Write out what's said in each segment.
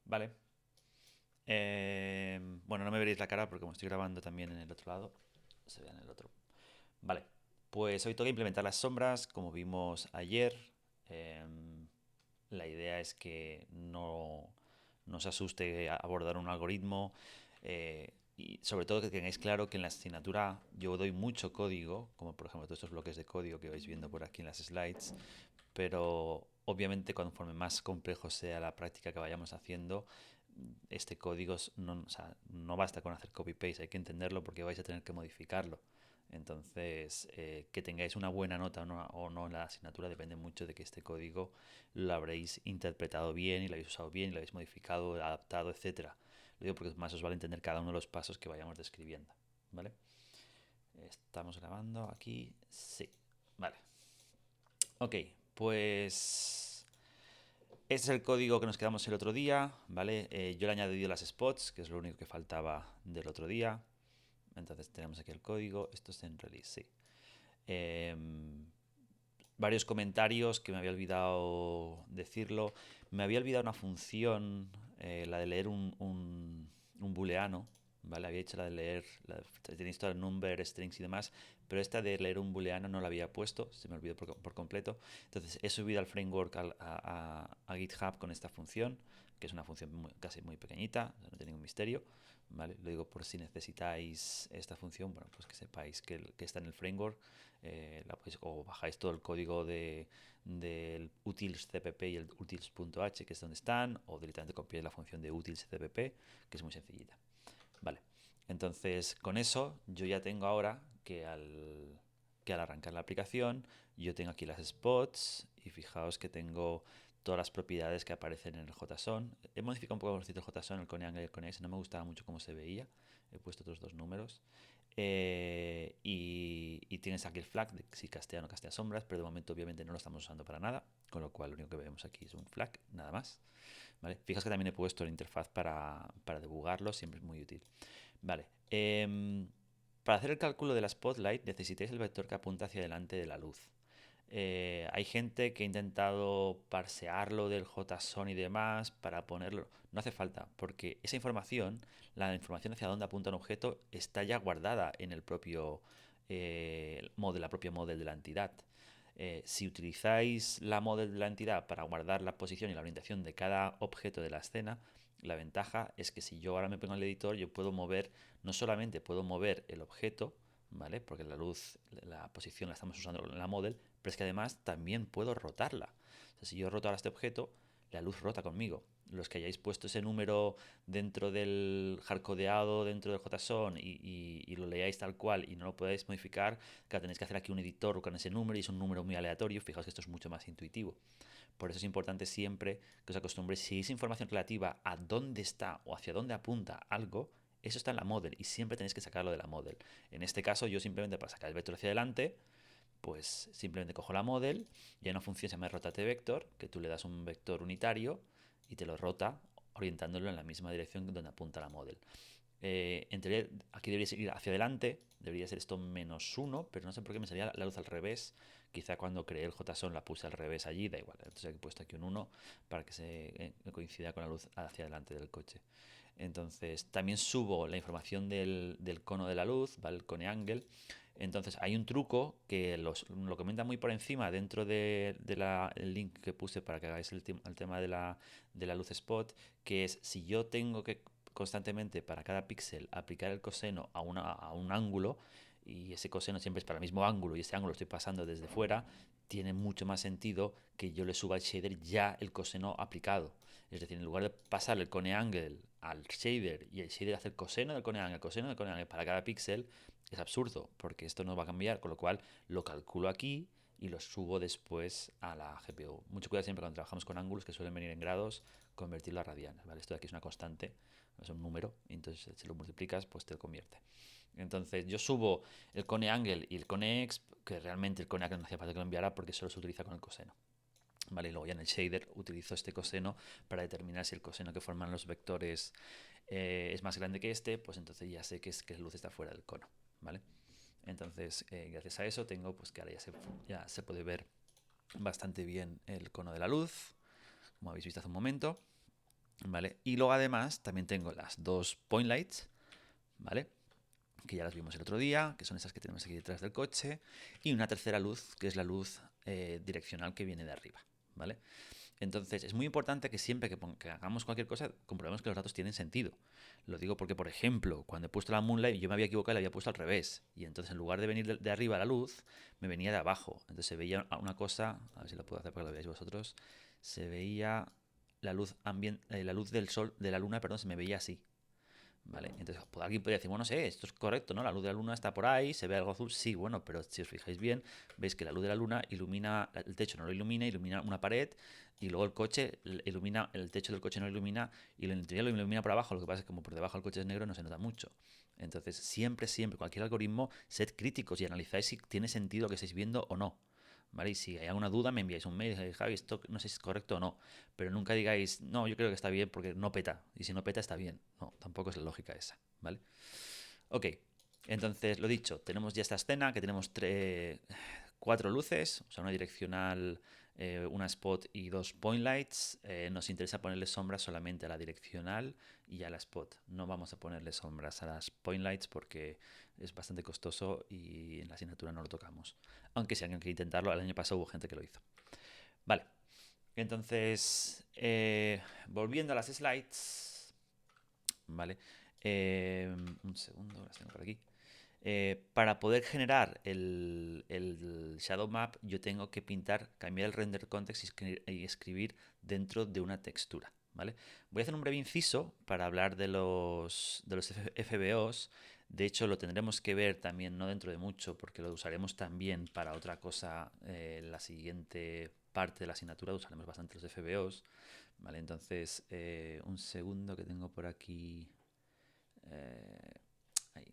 Vale. Bueno, no me veréis la cara porque como estoy grabando también en el otro lado, se ve en el otro. Vale. Pues hoy toca implementar las sombras, como vimos ayer. Em, la idea es que no os asuste abordar un algoritmo. Y sobre todo que tengáis claro que en la asignatura yo doy mucho código, como por ejemplo todos estos bloques de código que vais viendo por aquí en las slides, pero obviamente conforme más complejo sea la práctica que vayamos haciendo, este código no, o sea, no basta con hacer copy-paste, hay que entenderlo porque vais a tener que modificarlo. Entonces, que tengáis una buena nota o no en la asignatura depende mucho de que este código lo habréis interpretado bien y lo habéis usado bien y lo habéis modificado, adaptado, etcétera. Lo digo porque más os vale entender cada uno de los pasos que vayamos describiendo. ¿Vale? Estamos grabando aquí. Sí. Vale. Ok, pues este es el código que nos quedamos el otro día, ¿vale? Yo le he añadido las spots, que es lo único que faltaba del otro día. Entonces tenemos aquí el código. Esto es en release, sí. Em, Varios comentarios que me había olvidado decirlo. Me había olvidado una función, la de leer un booleano, ¿vale? Había hecho la de leer, tenéis todo el number, strings y demás, pero esta de leer un booleano no la había puesto, se me olvidó por completo. Entonces he subido al framework a GitHub con esta función, que es una función casi muy pequeñita, no tiene ningún misterio, ¿vale? Lo digo por si necesitáis esta función, bueno, pues que sepáis que está en el framework, o bajáis todo el código del utils cpp y el utils.h, que es donde están, o directamente copiáis la función de utils cpp, que es muy sencillita. Vale, entonces con eso yo ya tengo ahora que al arrancar la aplicación yo tengo aquí las spots y fijaos que tengo todas las propiedades que aparecen en el JSON. He modificado un poco el JSON, el ConeAngle y el ConeX, no me gustaba mucho cómo se veía. He puesto otros dos números. Y tienes aquí el flag de si castea o no castea sombras, pero de momento obviamente no lo estamos usando para nada, con lo cual lo único que vemos aquí es un flag, nada más. ¿Vale? Fijaos que también he puesto la interfaz para debugarlo, siempre es muy útil. Vale. Para hacer el cálculo de la spotlight necesitáis el vector que apunta hacia delante de la luz. Hay gente que ha intentado parsearlo del JSON y demás para ponerlo. No hace falta, porque esa información, la información hacia dónde apunta un objeto, está ya guardada en el propio model, la propia model de la entidad. Si utilizáis la model de la entidad para guardar la posición y la orientación de cada objeto de la escena, la ventaja es que si yo ahora me pongo en el editor, yo puedo mover, no solamente puedo mover el objeto, ¿vale? Porque la luz, la posición la estamos usando en la model, pero es que además también puedo rotarla. O sea, si yo roto ahora este objeto, la luz rota conmigo. Los que hayáis puesto ese número dentro del hardcodeado, dentro del JSON y lo leáis tal cual y no lo podáis modificar, que tenéis que hacer aquí un editor con ese número y es un número muy aleatorio. Fijaos que esto es mucho más intuitivo. Por eso es importante siempre que os acostumbréis, si es información relativa a dónde está o hacia dónde apunta algo, eso está en la model y siempre tenéis que sacarlo de la model. En este caso, yo simplemente para sacar el vector hacia adelante, pues simplemente cojo la model y hay una función que se llama rotate vector, que tú le das un vector unitario y te lo rota orientándolo en la misma dirección donde apunta la model. En teoría, aquí debería ir hacia adelante, debería ser esto -1, pero no sé por qué me salía la luz al revés. Quizá cuando creé el JSON la puse al revés allí, da igual. Entonces he puesto aquí un 1 para que se coincida con la luz hacia adelante del coche. Entonces también subo la información del cono de la luz, ¿vale? El cone angle. Entonces hay un truco que lo comenta muy por encima dentro el link que puse para que hagáis el tema de la luz spot, que es si yo tengo que constantemente para cada píxel aplicar el coseno a un ángulo y ese coseno siempre es para el mismo ángulo y ese ángulo lo estoy pasando desde fuera, tiene mucho más sentido que yo le suba al shader ya el coseno aplicado. Es decir, en lugar de pasar el cone angle al shader y el shader hacer coseno del cone angle, coseno del cone angle para cada píxel, es absurdo porque esto no va a cambiar, con lo cual lo calculo aquí y lo subo después a la GPU. Mucho cuidado siempre cuando trabajamos con ángulos que suelen venir en grados, convertirlo a radianes, ¿vale? Esto de aquí es una constante, es un número, y entonces si lo multiplicas, pues te lo convierte. Entonces yo subo el cone angle y el cone exp, que realmente el cone angle no hacía falta que lo enviara porque solo se utiliza con el coseno. Vale, y luego ya en el shader utilizo este coseno para determinar si el coseno que forman los vectores es más grande que este, pues entonces ya sé que la luz está fuera del cono, ¿vale? Entonces, gracias a eso tengo pues que ahora ya se puede ver bastante bien el cono de la luz, como habéis visto hace un momento. ¿vale? Y luego además también tengo las dos point lights, ¿vale? Que ya las vimos el otro día, que son esas que tenemos aquí detrás del coche, y una tercera luz, que es la luz direccional que viene de arriba, ¿vale? Entonces, es muy importante que siempre que hagamos cualquier cosa, comprobemos que los datos tienen sentido. Lo digo porque, por ejemplo, cuando he puesto la Moonlight, yo me había equivocado y la había puesto al revés. Y entonces, en lugar de venir de arriba la luz, me venía de abajo. Entonces, se veía una cosa, a ver si lo puedo hacer para que lo veáis vosotros, se veía la luz del sol, de la luna, perdón, se me veía así. ¿Vale? Entonces, pues alguien podría decir, bueno, no sé, esto es correcto, ¿no? La luz de la luna está por ahí, se ve algo azul. Sí, bueno, pero si os fijáis bien, veis que la luz de la luna ilumina, el techo no lo ilumina, ilumina una pared, y luego el coche ilumina, el techo del coche no lo ilumina, y el interior lo ilumina por abajo. Lo que pasa es que como por debajo el coche es negro, no se nota mucho. Entonces, siempre, siempre, cualquier algoritmo, sed críticos y analizáis si tiene sentido lo que estáis viendo o no. ¿Vale? Y si hay alguna duda, me enviáis un mail y digáis, Javi, esto no sé si es correcto o no. Pero nunca digáis, no, yo creo que está bien porque no peta. Y si no peta, está bien. No, tampoco es la lógica esa. ¿Vale? Ok, entonces lo dicho, tenemos ya esta escena que tenemos cuatro luces, o sea, una direccional, una spot y dos point lights. Nos interesa ponerle sombras solamente a la direccional y a la spot. No vamos a ponerle sombras a las point lights porque es bastante costoso y en la asignatura no lo tocamos. Aunque si alguien quiere intentarlo, el año pasado hubo gente que lo hizo. Vale, entonces, volviendo a las slides, ¿vale? Un segundo, las tengo por aquí. Para poder generar el shadow map, yo tengo que pintar, cambiar el render context y escribir dentro de una textura. ¿Vale? Voy a hacer un breve inciso para hablar de los FBOs. De hecho, lo tendremos que ver también, no dentro de mucho, porque lo usaremos también para otra cosa. La siguiente parte de la asignatura usaremos bastante los FBOs. ¿Vale? Entonces, un segundo que tengo por aquí. Eh,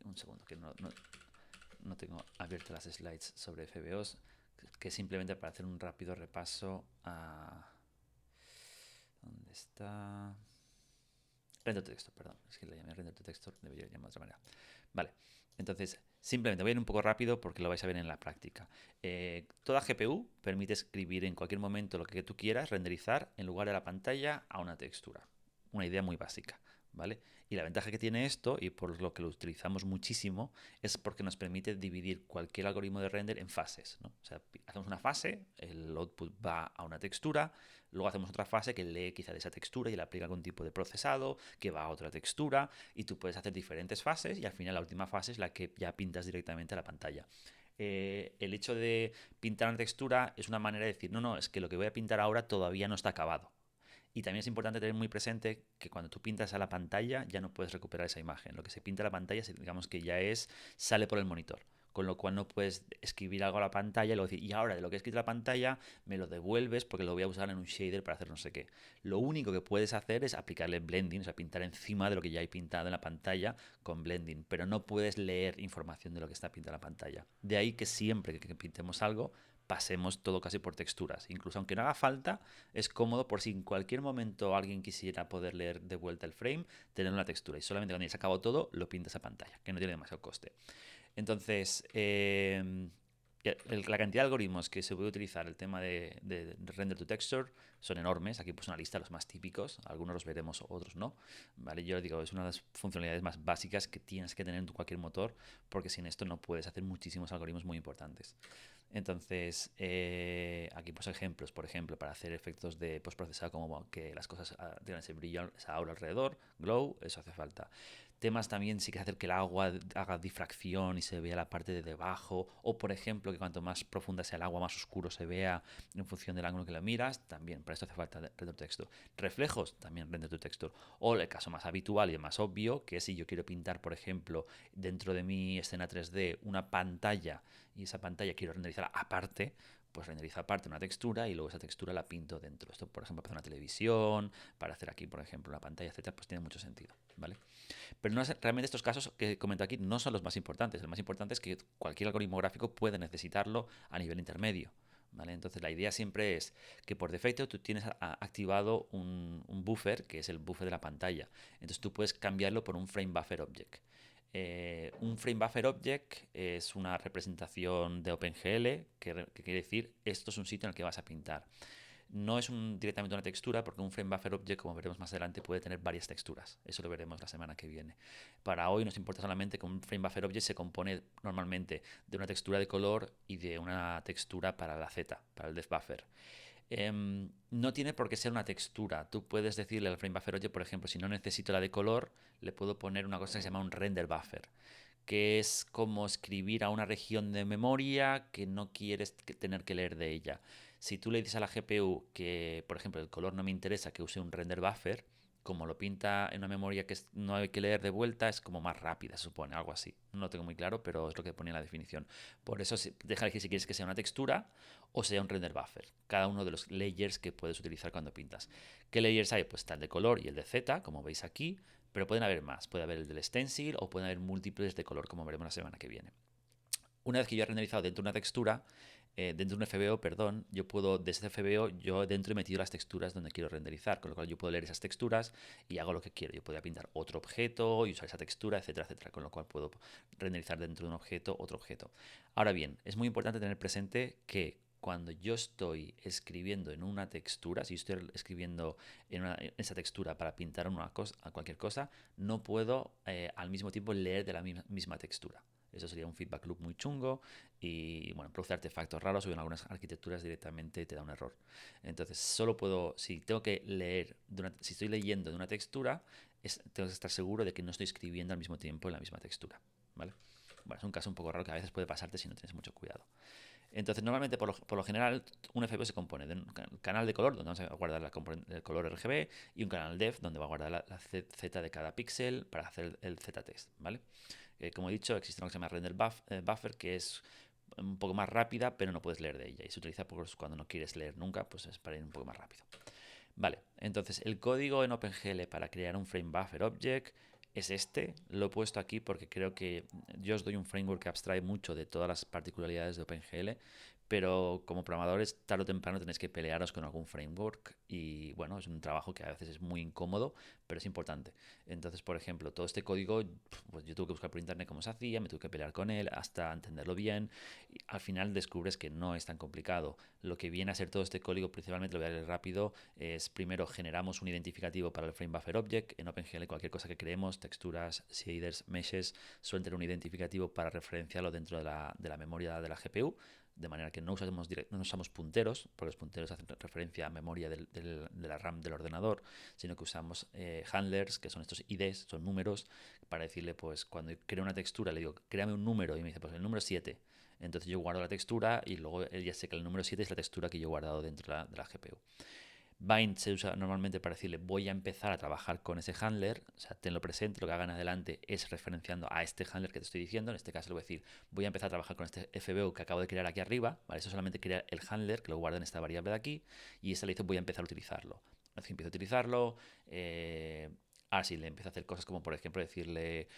un segundo, que no tengo abiertas las slides sobre FBOs, que simplemente para hacer un rápido repaso a... ¿Dónde está? Render to texture, perdón. Es que le llamé render to texture, debería llamar de otra manera. Vale, entonces simplemente voy a ir un poco rápido porque lo vais a ver en la práctica. Toda GPU permite escribir en cualquier momento lo que tú quieras, renderizar en lugar de la pantalla a una textura. Una idea muy básica, ¿vale? Y la ventaja que tiene esto, y por lo que lo utilizamos muchísimo, es porque nos permite dividir cualquier algoritmo de render en fases, ¿no? O sea, hacemos una fase, el output va a una textura, luego hacemos otra fase que lee quizá de esa textura y le aplica algún tipo de procesado que va a otra textura, y tú puedes hacer diferentes fases y al final la última fase es la que ya pintas directamente a la pantalla. El hecho de pintar una textura es una manera de decir, no, no, es que lo que voy a pintar ahora todavía no está acabado. Y también es importante tener muy presente que cuando tú pintas a la pantalla ya no puedes recuperar esa imagen. Lo que se pinta a la pantalla, digamos que ya sale por el monitor. Con lo cual no puedes escribir algo a la pantalla y luego decir, y ahora de lo que he escrito a la pantalla me lo devuelves porque lo voy a usar en un shader para hacer no sé qué. Lo único que puedes hacer es aplicarle blending, o sea, pintar encima de lo que ya hay pintado en la pantalla con blending, pero no puedes leer información de lo que está pintado en la pantalla. De ahí que siempre que pintemos algo, pasemos todo casi por texturas. Incluso aunque no haga falta, es cómodo por si en cualquier momento alguien quisiera poder leer de vuelta el frame, tener una textura. Y solamente cuando ya se acabó todo, lo pintas a pantalla, que no tiene demasiado coste. Entonces, la cantidad de algoritmos que se puede utilizar, el tema de render to texture, son enormes. Aquí puse una lista de los más típicos. Algunos los veremos, otros no. ¿Vale? Yo digo, es una de las funcionalidades más básicas que tienes que tener en cualquier motor, porque sin esto no puedes hacer muchísimos algoritmos muy importantes. Entonces, aquí pues ejemplos, por ejemplo, para hacer efectos de postprocesado, como que las cosas tengan ese brillo, esa aura alrededor, glow, eso hace falta. Temas también, si quieres hacer que el agua haga difracción y se vea la parte de debajo, o por ejemplo, que cuanto más profunda sea el agua, más oscuro se vea en función del ángulo que lo miras, también, para esto hace falta render to texture. Reflejos, también render to texture. O el caso más habitual y el más obvio, que es si yo quiero pintar, por ejemplo, dentro de mi escena 3D una pantalla y esa pantalla quiero renderizarla aparte, pues renderizo aparte una textura y luego esa textura la pinto dentro. Esto, por ejemplo, para hacer una televisión, para hacer aquí, por ejemplo, una pantalla, etcétera, pues tiene mucho sentido, ¿vale? Pero no es, realmente estos casos que comento aquí no son los más importantes. El más importante es que cualquier algoritmo gráfico puede necesitarlo a nivel intermedio. ¿Vale? Entonces la idea siempre es que por defecto tú tienes activado un buffer, que es el buffer de la pantalla. Entonces tú puedes cambiarlo por un frame buffer object. Un frame buffer object es una representación de OpenGL que quiere decir esto es un sitio en el que vas a pintar. No es directamente una textura, porque un frame buffer object, como veremos más adelante, puede tener varias texturas. Eso lo veremos la semana que viene. Para hoy nos importa solamente que un frame buffer object se compone normalmente de una textura de color y de una textura para la Z, para el depth buffer. No tiene por qué ser una textura. Tú puedes decirle al frame buffer, oye, por ejemplo, si no necesito la de color, le puedo poner una cosa que se llama un render buffer, que es como escribir a una región de memoria que no quieres tener que leer de ella. Si tú le dices a la GPU que, por ejemplo, el color no me interesa, que use un render buffer, como lo pinta en una memoria que no hay que leer de vuelta, es como más rápida, se supone, algo así. No lo tengo muy claro, pero es lo que pone en la definición. Por eso deja elegir si quieres que sea una textura o sea un render buffer. Cada uno de los layers que puedes utilizar cuando pintas. ¿Qué layers hay? Pues está el de color y el de Z, como veis aquí, pero pueden haber más. Puede haber el del stencil o pueden haber múltiples de color, como veremos la semana que viene. Una vez que yo he renderizado dentro de una textura, dentro de un FBO, perdón, yo puedo, desde FBO, yo dentro he metido las texturas donde quiero renderizar, con lo cual yo puedo leer esas texturas y hago lo que quiero. Yo podría pintar otro objeto y usar esa textura, etcétera, etcétera, con lo cual puedo renderizar dentro de un objeto otro objeto. Ahora bien, es muy importante tener presente que cuando yo estoy escribiendo en una textura, si yo estoy escribiendo en esa textura para pintar cualquier cosa, no puedo al mismo tiempo leer de la misma textura. Eso sería un feedback loop muy chungo y bueno, produce artefactos raros o en algunas arquitecturas directamente te da un error. Entonces, solo puedo, si tengo que leer, si estoy leyendo de una textura, tengo que estar seguro de que no estoy escribiendo al mismo tiempo en la misma textura. ¿Vale? Bueno, es un caso un poco raro que a veces puede pasarte si no tienes mucho cuidado. Entonces, normalmente, por lo general, un FBO se compone de un canal de color, donde vamos a guardar el color RGB, y un canal depth, donde va a guardar la Z de cada píxel para hacer el Z-test, ¿vale? Como he dicho, existe una que se llama render buffer, que es un poco más rápida, pero no puedes leer de ella. Y se utiliza cuando no quieres leer nunca, pues es para ir un poco más rápido. Vale, entonces el código en OpenGL para crear un frame buffer object es este. Lo he puesto aquí porque creo que yo os doy un framework que abstrae mucho de todas las particularidades de OpenGL, pero como programadores tarde o temprano tenéis que pelearos con algún framework y bueno, es un trabajo que a veces es muy incómodo, pero es importante. Entonces, por ejemplo, todo este código, pues yo tuve que buscar por internet cómo se hacía, me tuve que pelear con él hasta entenderlo bien y al final descubres que no es tan complicado. Lo que viene a ser todo este código, principalmente lo voy a leer rápido, es primero generamos un identificativo para el frame buffer object. En OpenGL cualquier cosa que creemos, texturas, shaders, meshes, suelen tener un identificativo para referenciarlo dentro de la memoria de la GPU, de manera que no usamos punteros, porque los punteros hacen referencia a memoria de la RAM del ordenador, sino que usamos handlers, que son estos IDs, son números, para decirle, pues cuando creo una textura, le digo, créame un número, y me dice, pues el número 7. Entonces yo guardo la textura y luego él ya sé que el número 7 es la textura que yo he guardado dentro de la GPU. Bind se usa normalmente para decirle voy a empezar a trabajar con ese handler, o sea, tenlo presente, lo que hagan adelante es referenciando a este handler que te estoy diciendo, en este caso le voy a decir voy a empezar a trabajar con este FBO que acabo de crear aquí arriba, ¿vale? Eso solamente crea el handler que lo guarda en esta variable de aquí y esta le dice voy a empezar a utilizarlo. Así que empiezo a utilizarlo, ahora sí, le empiezo a hacer cosas como, por ejemplo, decirle,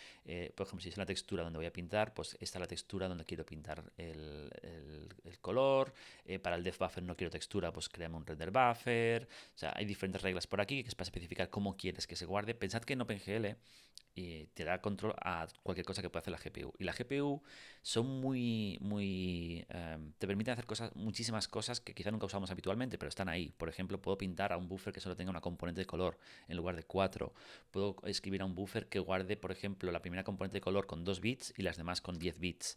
por ejemplo, si es una textura donde voy a pintar, pues esta es la textura donde quiero pintar el color. Para el depth buffer no quiero textura, pues creamos un render buffer. O sea, hay diferentes reglas por aquí que es para especificar cómo quieres que se guarde. Pensad que en OpenGL te da control a cualquier cosa que pueda hacer la GPU. Y la GPU son te permiten hacer muchísimas cosas que quizá nunca usamos habitualmente, pero están ahí. Por ejemplo, puedo pintar a un buffer que solo tenga una componente de color en lugar de 4. Puedo escribir a un buffer que guarde, por ejemplo, la primera componente de color con 2 bits y las demás con 10 bits.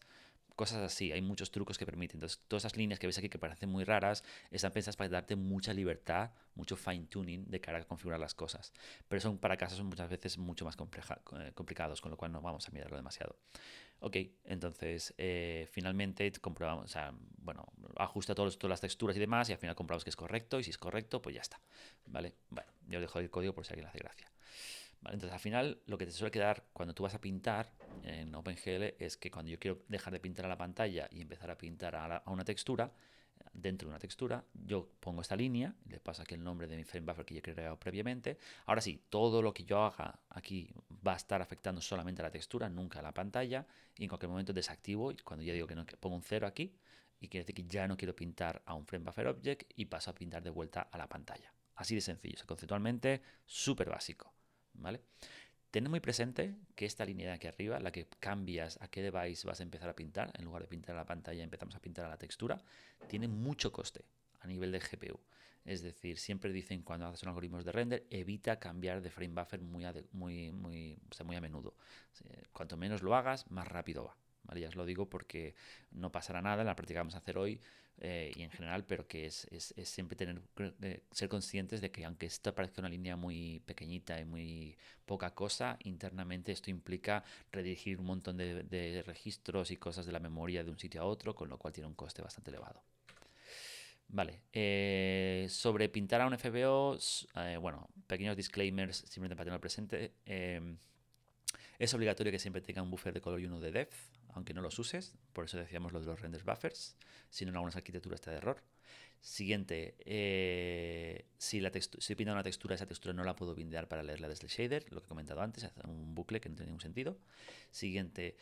Cosas así, hay muchos trucos que permiten. Entonces, todas esas líneas que ves aquí que parecen muy raras están pensadas para darte mucha libertad, mucho fine tuning de cara a configurar las cosas. Pero son para casos muchas veces mucho más complicados, con lo cual no vamos a mirarlo demasiado. Ok, entonces finalmente comprobamos, o sea, bueno, ajusta todas las texturas y demás y al final comprobamos que es correcto y si es correcto, pues ya está. ¿Vale? Bueno, yo os dejo el código por si a alguien le hace gracia. Vale, entonces al final lo que te suele quedar cuando tú vas a pintar en OpenGL es que cuando yo quiero dejar de pintar a la pantalla y empezar a pintar a una textura, dentro de una textura, yo pongo esta línea, le paso aquí el nombre de mi frame buffer que yo he creado previamente. Ahora sí, todo lo que yo haga aquí va a estar afectando solamente a la textura, nunca a la pantalla, y en cualquier momento desactivo, y cuando ya digo que no, que pongo un 0 aquí, y quiere decir que ya no quiero pintar a un frame buffer object y paso a pintar de vuelta a la pantalla. Así de sencillo, o sea, conceptualmente súper básico. ¿Vale? Tened muy presente que esta línea de aquí arriba, la que cambias a qué device vas a empezar a pintar, en lugar de pintar a la pantalla empezamos a pintar a la textura, tiene mucho coste a nivel de GPU. Es decir, siempre dicen cuando haces un algoritmo de render, evita cambiar de frame buffer o sea, muy a menudo. Cuanto menos lo hagas, más rápido va. ¿Vale? Ya os lo digo porque no pasará nada en la práctica que vamos a hacer hoy y en general, pero que es siempre ser conscientes de que aunque esto parezca una línea muy pequeñita y muy poca cosa, internamente esto implica redirigir un montón de registros y cosas de la memoria de un sitio a otro, con lo cual tiene un coste bastante elevado. Vale, sobre pintar a un FBO, bueno, pequeños disclaimers simplemente para tenerlo presente. Es obligatorio que siempre tenga un buffer de color y uno de depth, aunque no los uses, por eso decíamos lo de los renders buffers, si no en algunas arquitecturas está de error. Siguiente, si pinta una textura, esa textura no la puedo bindear para leerla desde el shader, lo que he comentado antes, hace un bucle que no tiene ningún sentido. Siguiente,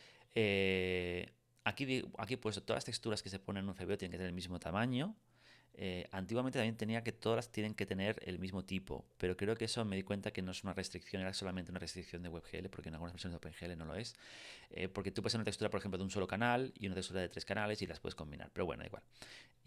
aquí he puesto todas las texturas que se ponen en un FBO tienen que tener el mismo tamaño. Antiguamente también tenía que todas tienen que tener el mismo tipo, pero creo que eso me di cuenta que no es una restricción, era solamente una restricción de WebGL, porque en algunas versiones de OpenGL no lo es. Porque tú puedes hacer una textura, por ejemplo, de un solo canal y una textura de 3 canales y las puedes combinar, pero bueno, da igual.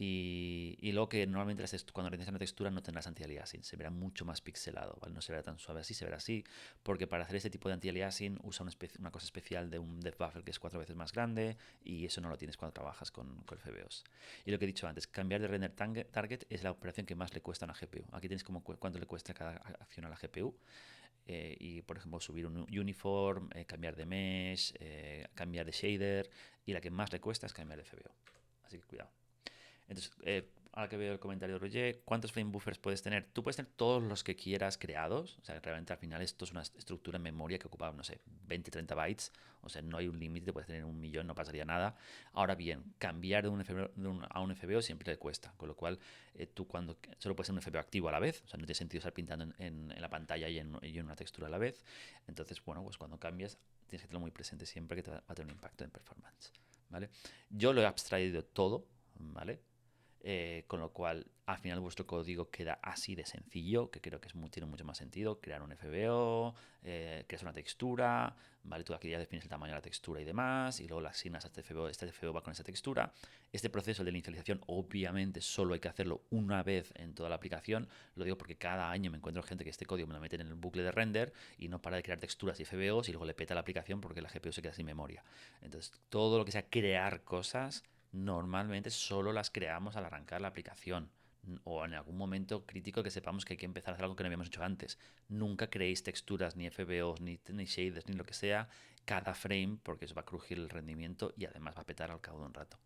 Y luego que normalmente cuando renderas una textura no tendrás anti-aliasing, se verá mucho más pixelado, ¿vale? No se verá tan suave así, se verá así, porque para hacer este tipo de anti-aliasing usa una cosa especial de un depth buffer que es 4 veces más grande y eso no lo tienes cuando trabajas con FBOs. Y lo que he dicho antes, cambiar de render target es la operación que más le cuesta a una GPU. Aquí tienes como cuánto le cuesta cada acción a la GPU. Y por ejemplo subir un uniform, cambiar de mesh, cambiar de shader y la que más le cuesta es cambiar de FBO. Así que cuidado. Entonces, ahora que veo el comentario de Roger, ¿cuántos frame buffers puedes tener? Tú puedes tener todos los que quieras creados. O sea, realmente al final esto es una estructura en memoria que ocupa, no sé, 20, 30 bytes. O sea, no hay un límite, puedes tener 1.000.000, no pasaría nada. Ahora bien, cambiar de un FBO, a un FBO siempre le cuesta. Con lo cual, tú cuando solo puedes tener un FBO activo a la vez. O sea, no tiene sentido estar pintando en la pantalla y en una textura a la vez. Entonces, bueno, pues cuando cambias, tienes que tenerlo muy presente siempre que te va a tener un impacto en performance. ¿Vale? Yo lo he abstraído todo, ¿vale? Con lo cual, al final vuestro código queda así de sencillo, que creo que tiene mucho más sentido. Crear un FBO, crear una textura, ¿vale? Tú aquí ya defines el tamaño de la textura y demás, y luego la asignas a este FBO va con esa textura. Este proceso de inicialización, obviamente, solo hay que hacerlo una vez en toda la aplicación. Lo digo porque cada año me encuentro gente que este código me lo meten en el bucle de render y no para de crear texturas y FBOs y luego le peta la aplicación porque la GPU se queda sin memoria. Entonces, todo lo que sea crear cosas normalmente solo las creamos al arrancar la aplicación o en algún momento crítico que sepamos que hay que empezar a hacer algo que no habíamos hecho antes. Nunca creéis texturas, ni FBOs, ni shaders, ni lo que sea, cada frame, porque eso va a crujir el rendimiento y además va a petar al cabo de un rato.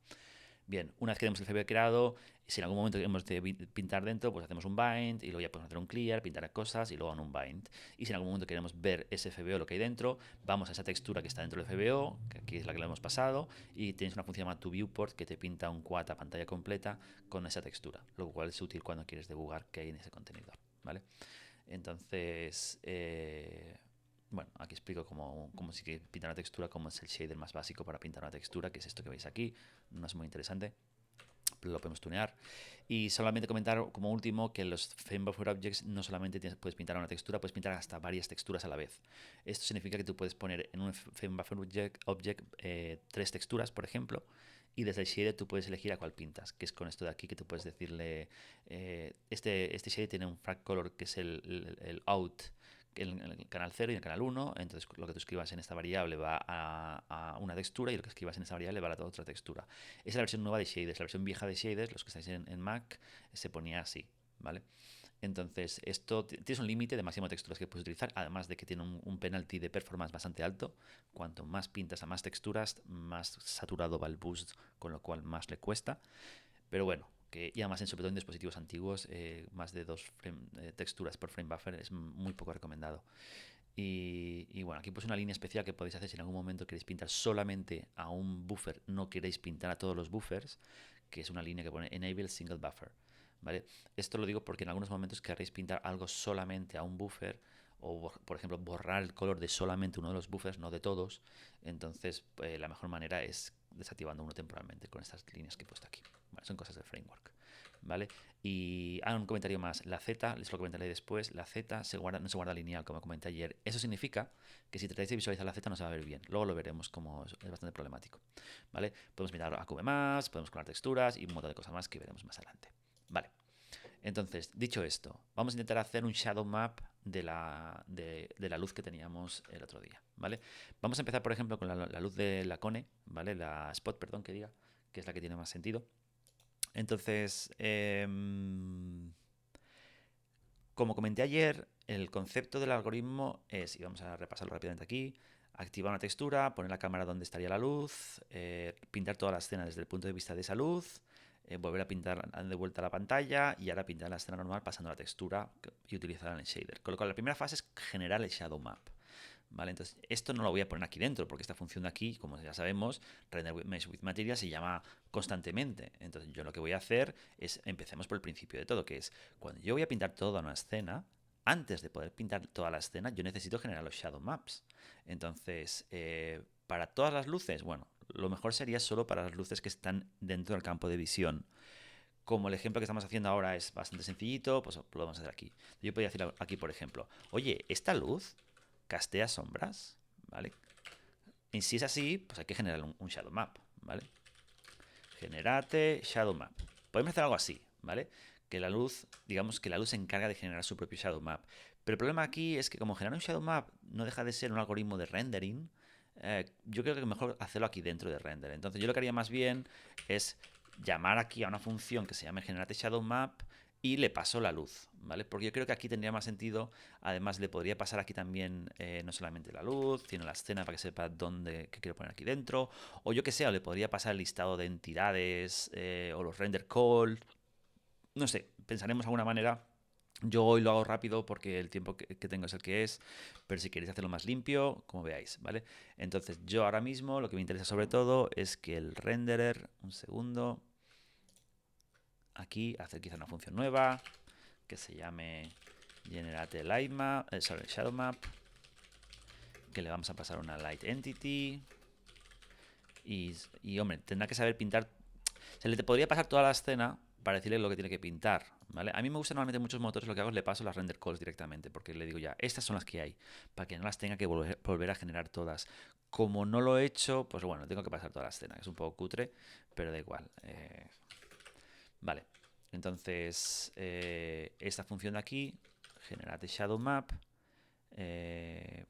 Bien, una vez que tenemos el FBO creado, si en algún momento hemos de pintar dentro, pues hacemos un bind y luego ya podemos hacer un clear, pintar cosas y luego en un bind. Y si en algún momento queremos ver ese FBO, lo que hay dentro, vamos a esa textura que está dentro del FBO, que aquí es la que le hemos pasado, y tienes una función llamada toViewport que te pinta un quad a pantalla completa con esa textura, lo cual es útil cuando quieres debugar qué hay en ese contenedor, ¿vale? Entonces, bueno, aquí explico cómo si que pintar una textura, cómo es el shader más básico para pintar una textura, que es esto que veis aquí. No es muy interesante, pero lo podemos tunear. Y solamente comentar como último que los Frame Buffer Objects no solamente puedes pintar una textura, puedes pintar hasta varias texturas a la vez. Esto significa que tú puedes poner en un Frame Buffer Object 3 texturas, por ejemplo, y desde el shader tú puedes elegir a cuál pintas, que es con esto de aquí que tú puedes decirle, este shader tiene un frag color que es el out, en el canal 0 y en el canal 1, entonces lo que tú escribas en esta variable va a una textura y lo que escribas en esta variable va a la otra textura. Esa es la versión nueva de shaders. La versión vieja de shaders, los que estáis en Mac, se ponía así, ¿vale? Entonces, esto tienes un límite de máximo de texturas que puedes utilizar, además de que tiene un penalty de performance bastante alto. Cuanto más pintas a más texturas, más saturado va el boost, con lo cual más le cuesta. Pero bueno, y además sobre todo en dispositivos antiguos, más de 2 texturas por frame buffer es muy poco recomendado. Y bueno, aquí pues una línea especial que podéis hacer si en algún momento queréis pintar solamente a un buffer, no queréis pintar a todos los buffers, que es una línea que pone Enable Single Buffer. ¿Vale? Esto lo digo porque en algunos momentos querréis pintar algo solamente a un buffer o, por ejemplo, borrar el color de solamente uno de los buffers, no de todos. Entonces, la mejor manera es desactivando uno temporalmente con estas líneas que he puesto aquí. Vale, son cosas del framework. ¿Vale? Y un comentario más. La Z, les lo comentaré después, la Z no se guarda lineal, como comenté ayer. Eso significa que si tratáis de visualizar la Z no se va a ver bien. Luego lo veremos como es bastante problemático. ¿Vale? Podemos mirar a QB+, podemos colar texturas y un montón de cosas más que veremos más adelante. Vale. Entonces, dicho esto, vamos a intentar hacer un shadow map de la luz que teníamos el otro día, ¿vale? Vamos a empezar, por ejemplo, con la luz de la cone, ¿vale? La spot, perdón, que diga, que es la que tiene más sentido. Entonces, como comenté ayer, el concepto del algoritmo es, y vamos a repasarlo rápidamente aquí, activar una textura, poner la cámara donde estaría la luz, pintar toda la escena desde el punto de vista de esa luz, volver a pintar de vuelta la pantalla y ahora pintar la escena normal pasando la textura y utilizar el shader. Con lo cual la primera fase es generar el shadow map. ¿Vale? Entonces, esto no lo voy a poner aquí dentro, porque esta función de aquí, como ya sabemos, Render Mesh with Material se llama constantemente. Entonces, yo lo que voy a hacer es, empecemos por el principio de todo, que es, cuando yo voy a pintar toda una escena, antes de poder pintar toda la escena, yo necesito generar los shadow maps. Entonces, para todas las luces, bueno, lo mejor sería solo para las luces que están dentro del campo de visión. Como el ejemplo que estamos haciendo ahora es bastante sencillito, pues lo vamos a hacer aquí. Yo podría decir aquí, por ejemplo, oye, esta luz castea sombras, ¿vale? Y si es así, pues hay que generar un shadow map, ¿vale? Generate shadow map. Podemos hacer algo así, ¿vale? Que la luz, digamos que la luz se encarga de generar su propio shadow map. Pero el problema aquí es que como generar un shadow map no deja de ser un algoritmo de rendering, yo creo que es mejor hacerlo aquí dentro de render. Entonces yo lo que haría más bien es llamar aquí a una función que se llame generate shadow map y le paso la luz, ¿vale? Porque yo creo que aquí tendría más sentido. Además le podría pasar aquí también no solamente la luz, sino la escena para que sepa qué quiero poner aquí dentro. O yo que sé, o le podría pasar el listado de entidades o los render calls. No sé, pensaremos alguna manera. Yo hoy lo hago rápido porque el tiempo que tengo es el que es, pero si queréis hacerlo más limpio, como veáis, ¿vale? Entonces yo ahora mismo lo que me interesa sobre todo es que el renderer, un segundo, aquí hacer quizá una función nueva que se llame generate light map, shadow map, que le vamos a pasar una light entity y hombre, tendrá que saber pintar. Se le podría pasar toda la escena para decirle lo que tiene que pintar, ¿vale? A mí me gusta normalmente muchos motores, lo que hago es le paso las render calls directamente, porque le digo ya, estas son las que hay, para que no las tenga que volver a generar todas. Como no lo he hecho, pues bueno, tengo que pasar toda la escena, que es un poco cutre, pero da igual. Vale, entonces esta función de aquí, generate shadow map. De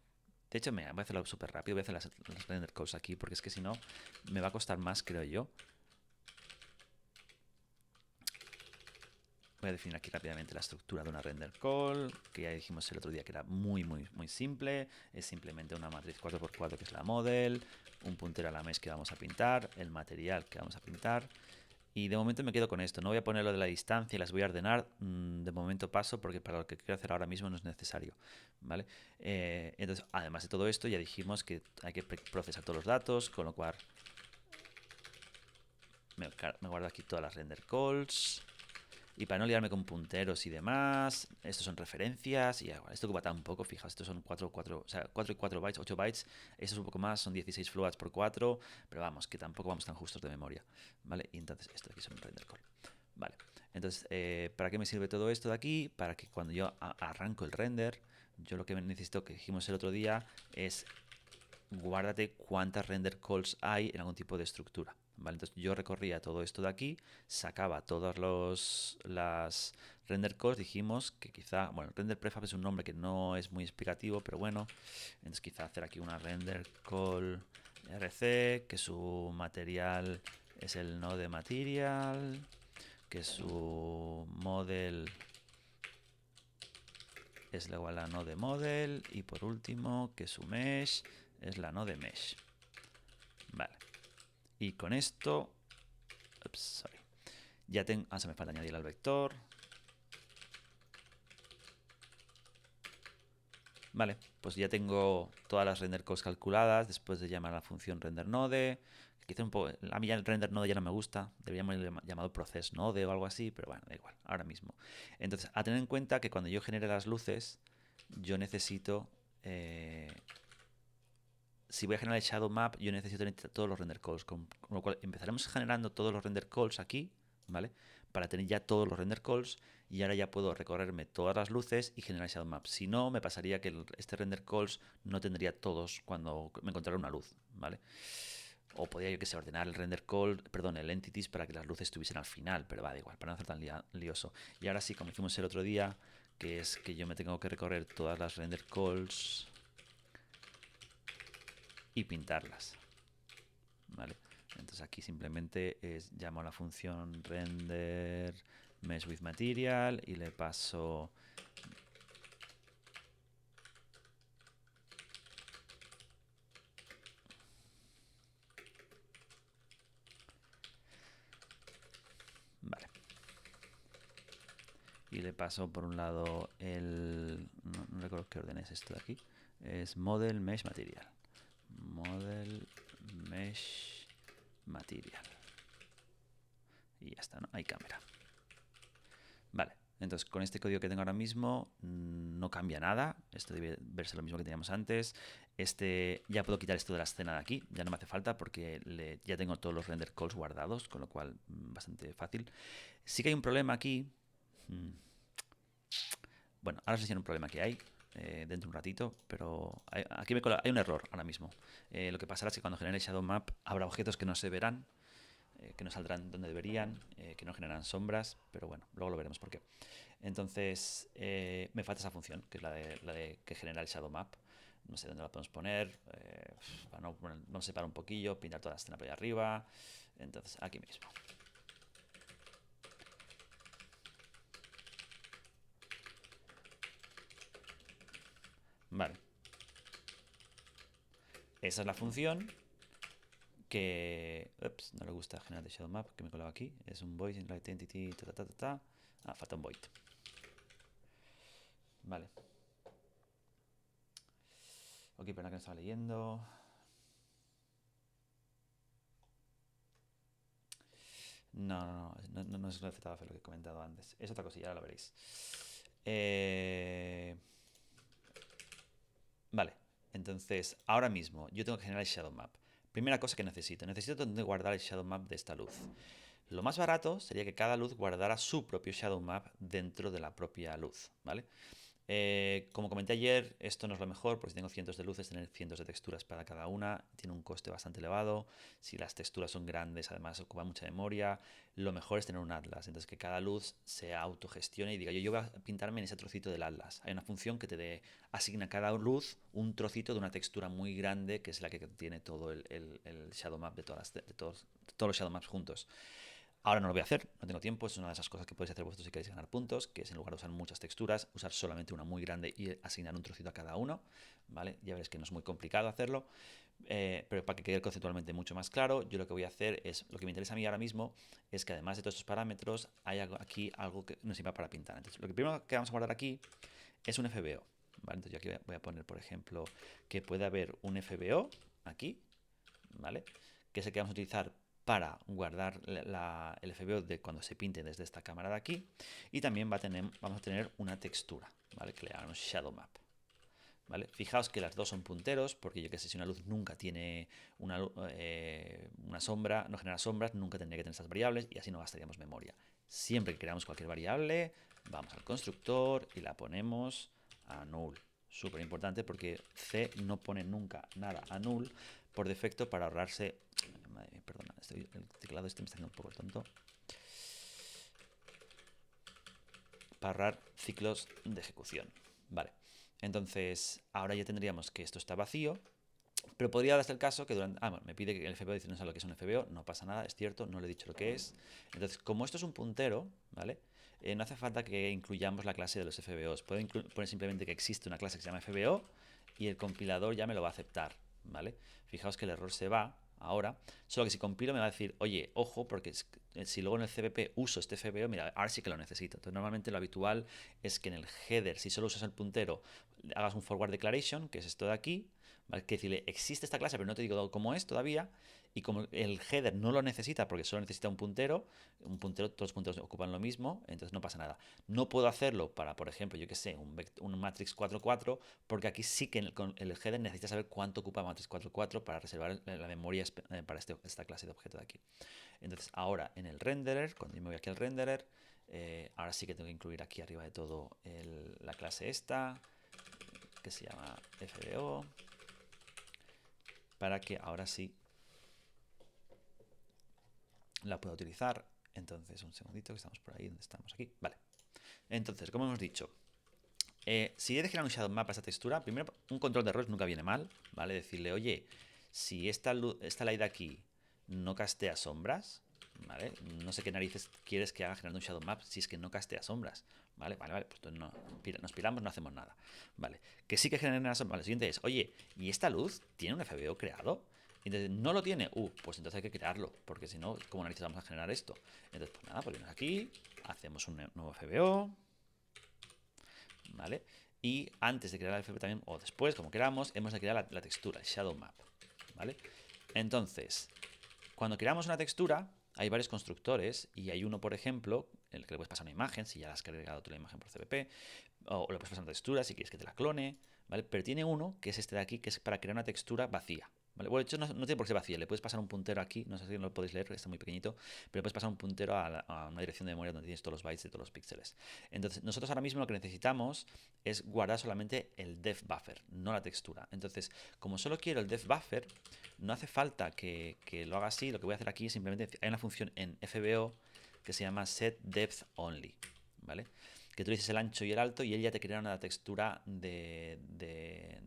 hecho, voy a hacerlo súper rápido, voy a hacer las render calls aquí, porque es que si no, me va a costar más, creo yo. Voy a definir aquí rápidamente la estructura de una render call, que ya dijimos el otro día que era muy simple. Es simplemente una matriz 4x4 que es la model, un puntero a la mesh que vamos a pintar, el material que vamos a pintar. Y de momento me quedo con esto. No voy a poner lo de la distancia y las voy a ordenar. De momento paso porque para lo que quiero hacer ahora mismo no es necesario. ¿Vale? Entonces, además de todo esto, ya dijimos que hay que procesar todos los datos, con lo cual me guardo aquí todas las render calls. Y para no liarme con punteros y demás, estos son referencias. Y esto que va tan poco, fijaos, estos son 4 y 4 bytes, 8 bytes. Esto es un poco más, son 16 floats por 4. Pero vamos, que tampoco vamos tan justos de memoria. ¿Vale? Y entonces, esto de aquí son un render call. Vale. Entonces, ¿para qué me sirve todo esto de aquí? Para que cuando yo arranco el render, yo lo que necesito, que dijimos el otro día, es guárdate cuántas render calls hay en algún tipo de estructura. ¿Vale? Entonces yo recorría todo esto de aquí, sacaba todas las render calls, dijimos que quizá, bueno, render prefab es un nombre que no es muy explicativo, pero bueno, entonces quizá hacer aquí una render call rc, que su material es el node material, que su model es igual a node model y por último que su mesh es la node mesh. Vale. Y con esto, ya tengo, se me falta añadir al vector. Vale, pues ya tengo todas las render calls calculadas después de llamar a la función render node. Quizá un poco, a mí ya el render node ya no me gusta, deberíamos llamado process node o algo así, pero bueno, da igual, ahora mismo. Entonces, a tener en cuenta que cuando yo genere las luces, yo necesito si voy a generar el shadow map, yo necesito tener todos los render calls, con lo cual empezaremos generando todos los render calls aquí, ¿vale? Para tener ya todos los render calls y ahora ya puedo recorrerme todas las luces y generar shadow map. Si no, me pasaría que este render calls no tendría todos cuando me encontrara una luz, ¿vale? O podía, yo que sé, ordenar el render call, perdón, el entities para que las luces estuviesen al final, pero va, da igual, para no hacer tan lioso. Y ahora sí, como hicimos el otro día, que es que yo me tengo que recorrer todas las render calls y pintarlas. ¿Vale? Entonces aquí simplemente llamo a la función render mesh with material y le paso vale, y le paso por un lado no recuerdo qué orden es esto de aquí, es model mesh material, model mesh material y ya está, ¿no? Hay cámara. Vale, entonces con este código que tengo ahora mismo no cambia nada. Esto debe verse lo mismo que teníamos antes. Ya puedo quitar esto de la escena de aquí, ya no me hace falta porque ya tengo todos los render calls guardados, con lo cual bastante fácil. Sí que hay un problema aquí. Bueno, ahora os enseño un problema que hay dentro de un ratito, pero aquí hay un error ahora mismo. Lo que pasará es que cuando genere Shadow Map habrá objetos que no se verán, que no saldrán donde deberían, que no generarán sombras, pero bueno, luego lo veremos por qué. Entonces, me falta esa función, que es la de que genera el Shadow Map. No sé dónde la podemos poner. Vamos a separar un poquillo, pintar toda la escena por ahí arriba. Entonces, aquí mismo. Vale. Esa es la función que... Ups, no le gusta generar de Shadow Map, que me he colado aquí. Es un void in right entity, Ah, falta un void. Vale. Ok, pero que no estaba leyendo. No es recetado lo que he comentado antes. Es otra cosilla, ahora lo veréis. Vale, entonces ahora mismo yo tengo que generar el Shadow Map. Primera cosa que necesito donde guardar el Shadow Map de esta luz. Lo más barato sería que cada luz guardara su propio Shadow Map dentro de la propia luz, ¿vale? Como comenté ayer, esto no es lo mejor, porque si tengo cientos de luces, tener cientos de texturas para cada una tiene un coste bastante elevado. Si las texturas son grandes, además ocupa mucha memoria. Lo mejor es tener un atlas, entonces que cada luz se autogestione y diga, yo voy a pintarme en ese trocito del atlas. Hay una función que asigna a cada luz un trocito de una textura muy grande, que es la que tiene todo el shadow map de todos los shadow maps juntos. Ahora no lo voy a hacer, no tengo tiempo, es una de esas cosas que podéis hacer vosotros si queréis ganar puntos, que es en lugar de usar muchas texturas, usar solamente una muy grande y asignar un trocito a cada uno, ¿vale? Ya veréis que no es muy complicado hacerlo, pero para que quede conceptualmente mucho más claro, yo lo que voy a hacer es, lo que me interesa a mí ahora mismo es que además de todos estos parámetros, hay aquí algo que nos sirva para pintar. Entonces, lo que primero que vamos a guardar aquí es un FBO, ¿vale? Entonces yo aquí voy a poner, por ejemplo, que puede haber un FBO aquí, ¿vale? Que es el que vamos a utilizar para guardar el FBO de cuando se pinte desde esta cámara de aquí. Y también vamos a tener una textura, ¿vale? Que le llamamos Shadow Map. ¿Vale? Fijaos que las dos son punteros, porque yo que sé, si una luz nunca tiene una sombra, no genera sombras, nunca tendría que tener estas variables y así no gastaríamos memoria. Siempre que creamos cualquier variable, vamos al constructor y la ponemos a null. Súper importante porque C no pone nunca nada a null por defecto para ahorrarse... Madre mía, perdona, el teclado este me está haciendo un poco tonto. Para ahorrar ciclos de ejecución. Vale. Entonces, ahora ya tendríamos que esto está vacío, pero podría darse el caso que durante... bueno, me pide que el FBO dice no sabe lo que es un FBO, no pasa nada, es cierto, no le he dicho lo que es. Entonces, como esto es un puntero, ¿vale? No hace falta que incluyamos la clase de los FBOs. Puedo poner simplemente que existe una clase que se llama FBO y el compilador ya me lo va a aceptar, ¿vale? Fijaos que el error se va ahora, solo que si compilo me va a decir, oye, ojo, porque si luego en el CBP uso este FBO, mira, ahora sí que lo necesito. Entonces, normalmente lo habitual es que en el header, si solo usas el puntero, hagas un forward declaration, que es esto de aquí, ¿vale? Que decirle, existe esta clase, pero no te digo cómo es todavía, y como el header no lo necesita porque solo necesita un puntero, todos los punteros ocupan lo mismo, entonces no pasa nada. No puedo hacerlo para, por ejemplo, yo que sé, un matrix 4.4, porque aquí sí que el header necesita saber cuánto ocupa matrix 4.4 para reservar la memoria para esta clase de objeto de aquí. Entonces ahora en el renderer, cuando yo me voy aquí al renderer, ahora sí que tengo que incluir aquí arriba de todo la clase esta, que se llama FBO, para que ahora sí la pueda utilizar. Entonces, un segundito, que estamos por ahí, donde estamos aquí. Vale. Entonces, como hemos dicho, si he de generar un shadow map a esta textura, primero un control de errores nunca viene mal, ¿vale? Decirle, oye, si esta light de aquí no castea sombras, ¿vale? No sé qué narices quieres que haga generando un shadow map si es que no castea sombras, ¿vale? Vale, pues entonces nos piramos, no hacemos nada, ¿vale? Que sí que genera sombras. Lo siguiente es, oye, ¿y esta luz tiene un FBO creado? Entonces, ¿no lo tiene? Pues entonces hay que crearlo, porque si no, ¿cómo narices vamos a generar esto? Entonces, pues nada, pues venimos aquí, hacemos un nuevo FBO, ¿vale? Y antes de crear el FBO también, o después, como queramos, hemos de crear la textura, el shadow map, ¿vale? Entonces, cuando creamos una textura, hay varios constructores y hay uno, por ejemplo, en el que le puedes pasar una imagen, si ya la has cargado tú la imagen por CPP, o le puedes pasar una textura si quieres que te la clone, ¿vale? Pero tiene uno, que es este de aquí, que es para crear una textura vacía, ¿vale? Bueno, de hecho, no tiene por qué ser vacía, le puedes pasar un puntero aquí, no sé si lo podéis leer, está muy pequeñito, pero le puedes pasar un puntero a una dirección de memoria donde tienes todos los bytes de todos los píxeles. Entonces, nosotros ahora mismo lo que necesitamos es guardar solamente el depth buffer, no la textura. Entonces, como solo quiero el depth buffer, no hace falta que lo haga así, lo que voy a hacer aquí es simplemente, hay una función en FBO que se llama setDepthOnly, ¿vale? Que tú le dices el ancho y el alto y él ya te crea una textura de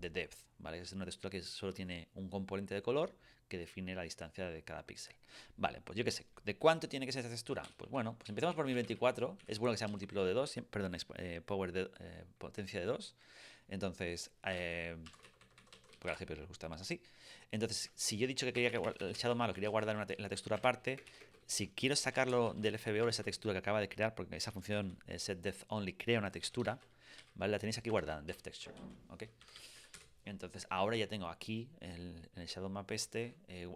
depth, ¿vale? Es una textura que solo tiene un componente de color que define la distancia de cada píxel. Vale, pues yo qué sé, ¿de cuánto tiene que ser esta textura? Pues bueno, pues empezamos por 1024, es bueno que sea múltiplo de 2, perdón, potencia de 2, entonces, porque a la GPU les gusta más así. Entonces, si yo he dicho que quería que el shadow map lo quería guardar en la textura aparte, si quiero sacarlo del FBO, esa textura que acaba de crear, porque esa función setDepthOnly crea una textura, ¿vale? La tenéis aquí guardada en DepthTexture, ¿ok? Entonces, ahora ya tengo aquí en el shadow map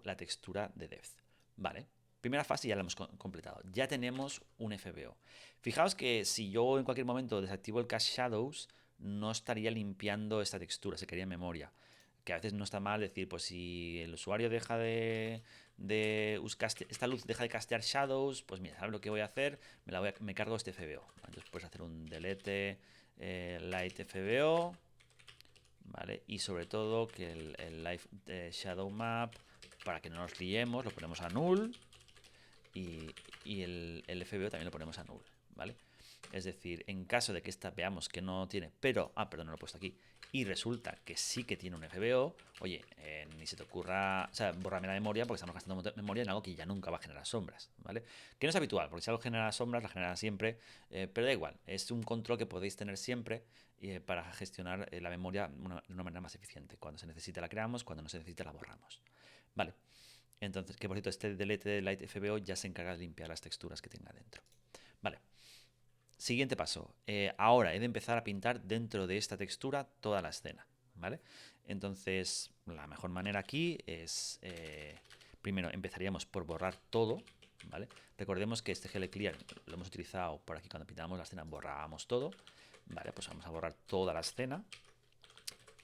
la textura de depth, ¿vale? Primera fase ya la hemos completado. Ya tenemos un FBO. Fijaos que si yo en cualquier momento desactivo el Cache Shadows, no estaría limpiando esta textura, se quedaría en memoria. Que a veces no está mal decir, pues si el usuario deja esta luz deja de castear shadows, pues mira, ¿sabes lo que voy a hacer? Me cargo este FBO. Entonces puedes hacer un delete light FBO, ¿vale? Y sobre todo que el live shadow map, para que no nos liemos, lo ponemos a null y el FBO también lo ponemos a null, ¿vale? Es decir, en caso de que esta veamos que no tiene, pero, perdón, no lo he puesto aquí, y resulta que sí que tiene un FBO, oye, ni se te ocurra, o sea, bórrame la memoria porque estamos gastando memoria en algo que ya nunca va a generar sombras, ¿vale? Que no es habitual, porque si algo genera sombras, la genera siempre, pero da igual, es un control que podéis tener siempre para gestionar la memoria de una manera más eficiente. Cuando se necesita la creamos, cuando no se necesita la borramos, ¿vale? Entonces, que por cierto, este delete de light FBO ya se encarga de limpiar las texturas que tenga dentro, ¿vale? Siguiente paso. Ahora he de empezar a pintar dentro de esta textura toda la escena, ¿vale? Entonces, la mejor manera aquí es, primero empezaríamos por borrar todo, ¿vale? Recordemos que este GL Clear lo hemos utilizado por aquí cuando pintábamos la escena, borrábamos todo, ¿vale? Pues vamos a borrar toda la escena,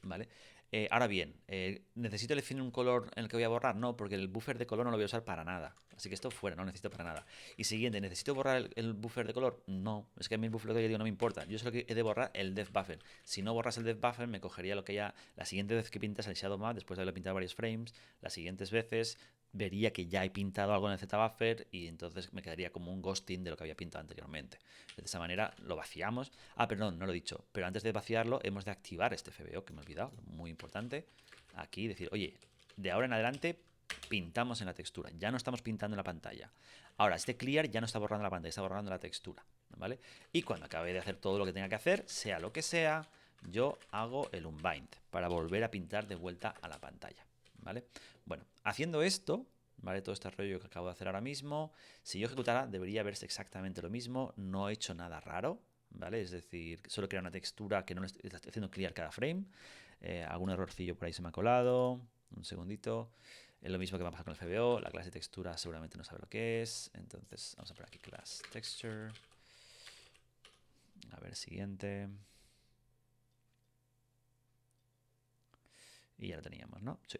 ¿vale? Ahora bien, ¿necesito definir un color en el que voy a borrar? No, porque el buffer de color no lo voy a usar para nada. Así que esto fuera, no lo necesito para nada. Y siguiente, ¿necesito borrar el buffer de color? No, es que a mí el buffer de color, yo digo, no me importa. Yo solo he de borrar el depth buffer. Si no borras el depth buffer, me cogería lo que ya, la siguiente vez que pintas el shadow map, después de haberlo pintado varios frames, las siguientes veces vería que ya he pintado algo en el Z-Buffer y entonces me quedaría como un ghosting de lo que había pintado anteriormente. De esa manera lo vaciamos. Perdón, no lo he dicho, pero antes de vaciarlo hemos de activar este FBO, que me he olvidado, muy importante. Aquí decir, oye, de ahora en adelante pintamos en la textura, ya no estamos pintando en la pantalla. Ahora, este clear ya no está borrando la pantalla, está borrando la textura, ¿vale? Y cuando acabe de hacer todo lo que tenga que hacer, sea lo que sea, yo hago el unbind para volver a pintar de vuelta a la pantalla, ¿vale? Bueno, haciendo esto, ¿vale? Todo este rollo que acabo de hacer ahora mismo, si yo ejecutara, debería verse exactamente lo mismo, no he hecho nada raro, ¿vale? Es decir, solo crear una textura que no le estoy haciendo clear cada frame. Algún errorcillo por ahí se me ha colado. Un segundito. Es lo mismo que va a pasar con el FBO. La clase textura seguramente no sabe lo que es. Entonces vamos a poner aquí class texture. A ver, siguiente. Y ya lo teníamos, ¿no? Sí.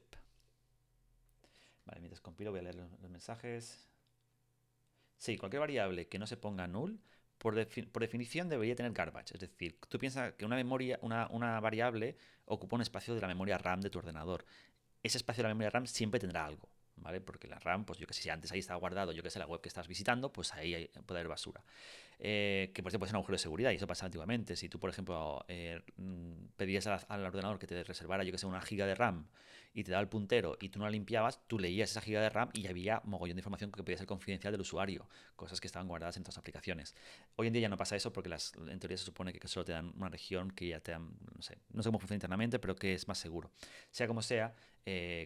Vale, mientras compilo voy a leer los mensajes. Sí, cualquier variable que no se ponga null, por definición debería tener garbage. Es decir, tú piensas que una variable ocupa un espacio de la memoria RAM de tu ordenador. Ese espacio de la memoria RAM siempre tendrá algo, ¿vale? Porque la RAM, pues yo que sé, si antes ahí estaba guardado, yo que sé, la web que estás visitando, pues ahí puede haber basura. Que por ejemplo puede ser un agujero de seguridad, y eso pasaba antiguamente. Si tú, por ejemplo, pedías al ordenador que te reservara, yo que sé, 1 GB de RAM y te daba el puntero y tú no la limpiabas, tú leías esa giga de RAM y había mogollón de información que podía ser confidencial del usuario, cosas que estaban guardadas en otras aplicaciones. Hoy en día ya no pasa eso porque en teoría se supone que solo te dan una región que ya te dan, no sé cómo funciona internamente, pero que es más seguro. Sea como sea,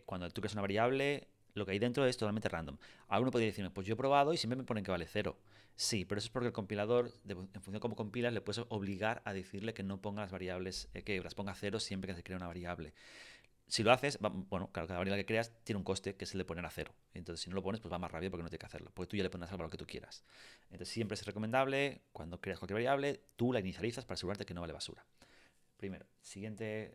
cuando tú creas una variable, lo que hay dentro es totalmente random. Alguno podría decirme, pues yo he probado y siempre me ponen que vale 0. Sí, pero eso es porque el compilador, en función de cómo compilas, le puedes obligar a decirle que no ponga las variables, que las ponga 0 siempre que se crea una variable. Si lo haces, bueno, claro, cada variable que creas tiene un coste que es el de poner a 0. Entonces, si no lo pones, pues va más rápido porque no tienes que hacerlo. Porque tú ya le pones al valor que tú quieras. Entonces, siempre es recomendable, cuando creas cualquier variable, tú la inicializas para asegurarte que no vale basura. Primero, siguiente.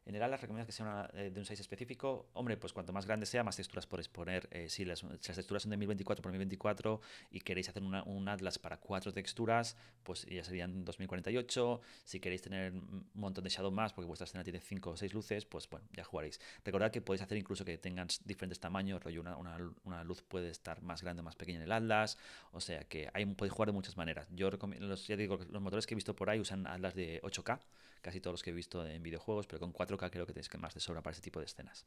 En general, las recomiendas que sea de un size específico. Hombre, pues cuanto más grande sea, más texturas podéis poner. Si las texturas son de 1024 por 1024 y queréis hacer un atlas para 4 texturas, pues ya serían 2048. Si queréis tener un montón de shadow maps, porque vuestra escena tiene 5 o 6 luces, pues bueno, ya jugaréis. Recordad que podéis hacer incluso que tengan diferentes tamaños, rollo una luz puede estar más grande o más pequeña en el atlas, o sea que podéis jugar de muchas maneras. Yo recomiendo, ya digo, los motores que he visto por ahí usan atlas de 8K, casi todos los que he visto en videojuegos, pero con 4K creo que tenéis que más de sobra para ese tipo de escenas.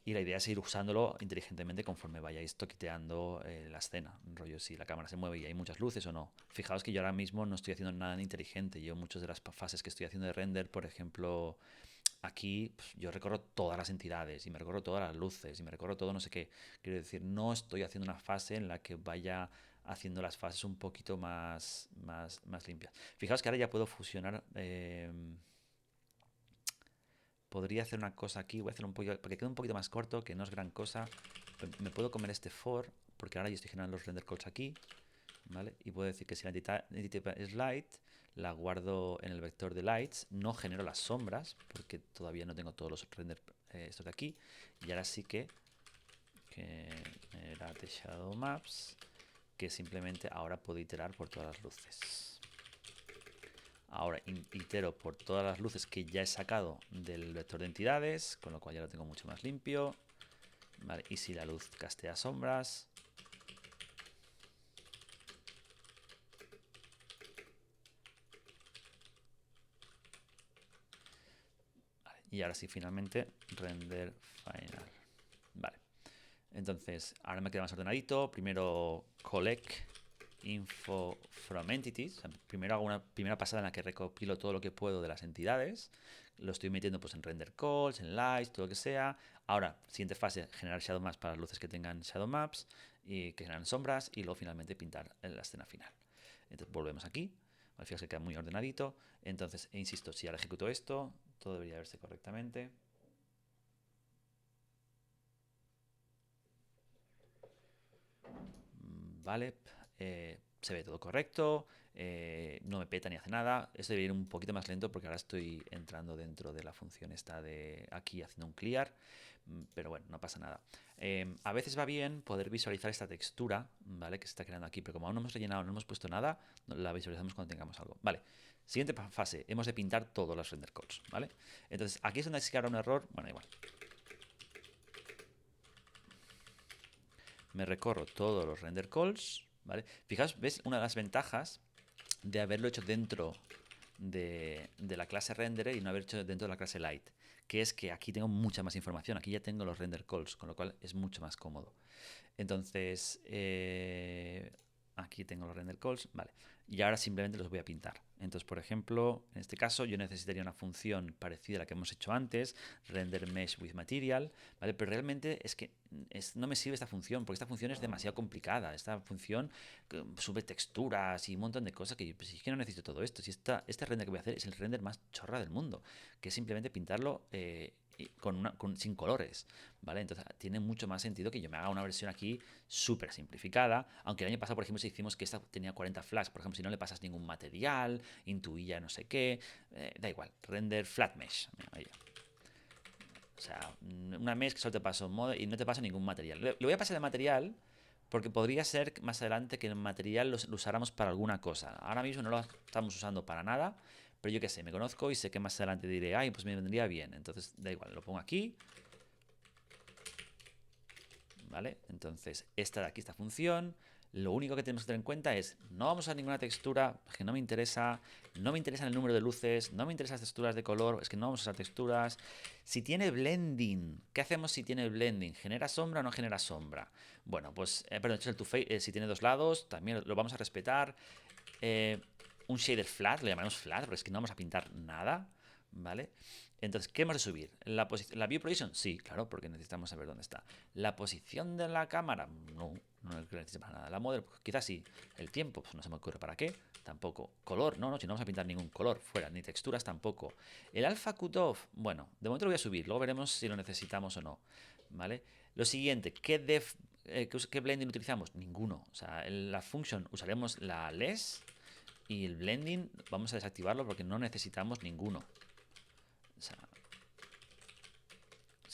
Y la idea es ir usándolo inteligentemente conforme vayáis toqueteando la escena. Rollo, si la cámara se mueve y hay muchas luces o no. Fijaos que yo ahora mismo no estoy haciendo nada inteligente. Yo muchas de las fases que estoy haciendo de render, por ejemplo, aquí yo recorro todas las entidades y me recorro todas las luces y me recorro todo no sé qué. Quiero decir, no estoy haciendo una fase en la que vaya haciendo las fases un poquito más limpias. Fijaos que ahora ya puedo fusionar... podría hacer una cosa aquí, voy a hacer un poquito, porque queda un poquito más corto, que no es gran cosa. Me puedo comer este for, porque ahora yo estoy generando los render calls aquí, ¿vale? Y puedo decir que si la entity es light, la guardo en el vector de lights, no genero las sombras, porque todavía no tengo todos los render estos de aquí, y ahora sí que generate shadow maps, que simplemente ahora puedo iterar por todas las luces. Ahora itero por todas las luces que ya he sacado del vector de entidades, con lo cual ya lo tengo mucho más limpio. Vale, y si la luz castea sombras, vale, y ahora sí, finalmente, render final. Vale, entonces ahora me queda más ordenadito. Primero collect info from entities. O sea, primero hago una primera pasada en la que recopilo todo lo que puedo de las entidades. Lo estoy metiendo pues en render calls, en lights, todo lo que sea. Ahora, siguiente fase, generar shadow maps para las luces que tengan shadow maps y que generan sombras, y luego finalmente pintar en la escena final. Entonces volvemos aquí. Fijaos que queda muy ordenadito. Entonces, insisto, si ahora ejecuto esto, todo debería verse correctamente. Vale, se ve todo correcto, no me peta ni hace nada. Esto debería ir un poquito más lento porque ahora estoy entrando dentro de la función esta de aquí haciendo un clear, pero bueno, no pasa nada. A veces va bien poder visualizar esta textura, ¿vale? Que se está creando aquí, pero como aún no hemos rellenado, no hemos puesto nada, la visualizamos cuando tengamos algo. Vale, siguiente fase, hemos de pintar todos los render calls, ¿vale? Entonces, aquí es donde sí que habrá un error, bueno, igual. Me recorro todos los render calls, ¿vale? Fijaos, ¿ves? Una de las ventajas de haberlo hecho dentro de la clase renderer y no haber hecho dentro de la clase light, que es que aquí tengo mucha más información, aquí ya tengo los render calls, con lo cual es mucho más cómodo. Entonces, aquí tengo los render calls, vale. Y ahora simplemente los voy a pintar. Entonces, por ejemplo, en este caso yo necesitaría una función parecida a la que hemos hecho antes, render mesh with material, ¿vale? Pero realmente es que no me sirve esta función, porque esta función es demasiado complicada. Esta función sube texturas y un montón de cosas que pues, es que no necesito todo esto. Si este render que voy a hacer es el render más chorra del mundo, que es simplemente pintarlo sin colores, ¿vale? Entonces tiene mucho más sentido que yo me haga una versión aquí súper simplificada, aunque el año pasado, por ejemplo, si hicimos que esta tenía 40 flags, por ejemplo, si no le pasas ningún material, intuía no sé qué, da igual, render flat mesh, mira, o sea, una mesh que solo te paso modo y no te pasa ningún material. Le voy a pasar el material porque podría ser más adelante que el material lo usáramos para alguna cosa. Ahora mismo no lo estamos usando para nada, pero yo qué sé, me conozco y sé que más adelante diré, ay, pues me vendría bien. Entonces, da igual, lo pongo aquí. ¿vale? Entonces, esta de aquí, esta función, lo único que tenemos que tener en cuenta es, no vamos a usar ninguna textura, que no me interesa, no me interesa el número de luces, no me interesan las texturas de color, es que no vamos a usar texturas. Si tiene blending, ¿qué hacemos si tiene blending? ¿Genera sombra o no genera sombra? Bueno, pues, perdón, el to face, si tiene dos lados, también lo vamos a respetar. Un shader flat, lo llamaremos flat, porque es que no vamos a pintar nada, ¿vale? Entonces, ¿qué hemos de subir? ¿La view position? Sí, claro, porque necesitamos saber dónde está. ¿La posición de la cámara? No, no necesitamos para nada. La model, pues, quizás sí. El tiempo, pues no se me ocurre para qué. Tampoco. Color, no, si no vamos a pintar ningún color fuera, ni texturas tampoco. El alpha cutoff, bueno, de momento lo voy a subir, luego veremos si lo necesitamos o no, ¿vale? Lo siguiente, ¿qué blending utilizamos? Ninguno. O sea, la function usaremos la less y el blending vamos a desactivarlo porque no necesitamos ninguno. O sea,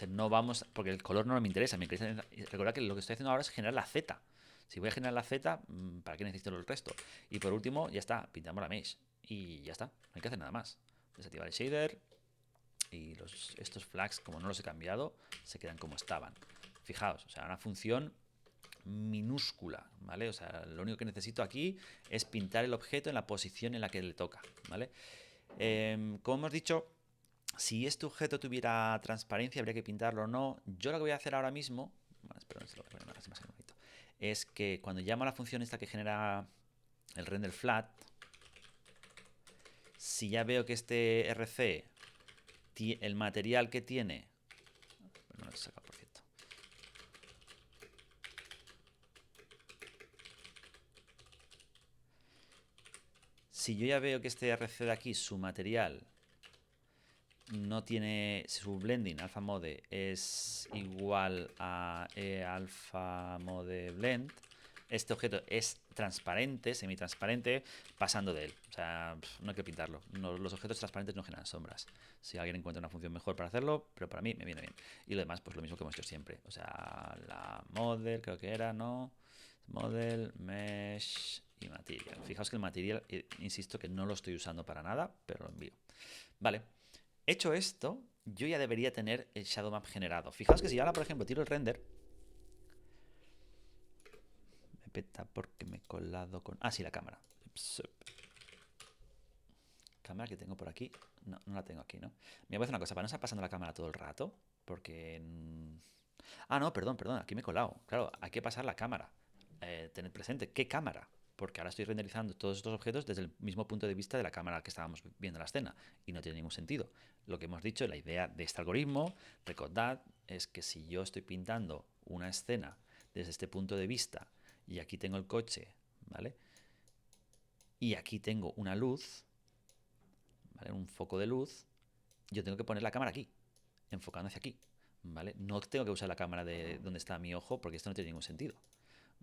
no vamos, porque el color no me interesa. Recordad que lo que estoy haciendo ahora es generar la Z. Si voy a generar la Z, ¿para qué necesito el resto? Y por último, ya está, pintamos la mesh. Y ya está, no hay que hacer nada más. Desactivar el shader. Y estos flags, como no los he cambiado, se quedan como estaban. Fijaos, o sea, una función minúscula, ¿vale? O sea, lo único que necesito aquí es pintar el objeto en la posición en la que le toca, ¿vale? Como hemos dicho, si este objeto tuviera transparencia, habría que pintarlo o no. Yo lo que voy a hacer ahora mismo, es que cuando llamo a la función esta que genera el render flat, si ya veo que este RC, el material que tiene, no lo he sacado, por cierto. Si yo ya veo que este RC de aquí, su material no tiene, su blending alpha mode es igual a alpha mode blend, este objeto es transparente, semitransparente, pasando de él. O sea, no hay que pintarlo. Los objetos transparentes no generan sombras. Si alguien encuentra una función mejor para hacerlo, pero para mí me viene bien. Y lo demás, pues lo mismo que hemos hecho siempre. O sea, la model creo que era, ¿no? Model, mesh y material. Fijaos que el material, insisto que no lo estoy usando para nada, pero lo envío. Vale. Hecho esto, yo ya debería tener el shadow map generado. Fijaos que si ahora, por ejemplo, tiro el render, me peta porque me he colado con... Ah, sí, la cámara. Cámara que tengo por aquí. No, no la tengo aquí, ¿no? Me voy a hacer una cosa, para no estar pasando la cámara todo el rato, porque... Ah, no, perdón, aquí me he colado. Claro, hay que pasar la cámara. Tened presente, ¿qué cámara? Porque ahora estoy renderizando todos estos objetos desde el mismo punto de vista de la cámara que estábamos viendo en la escena. Y no tiene ningún sentido. Lo que hemos dicho, la idea de este algoritmo, recordad, es que si yo estoy pintando una escena desde este punto de vista, y aquí tengo el coche, ¿vale? Y aquí tengo una luz, ¿vale? Un foco de luz, yo tengo que poner la cámara aquí, enfocando hacia aquí, ¿vale? No tengo que usar la cámara de donde está mi ojo porque esto no tiene ningún sentido.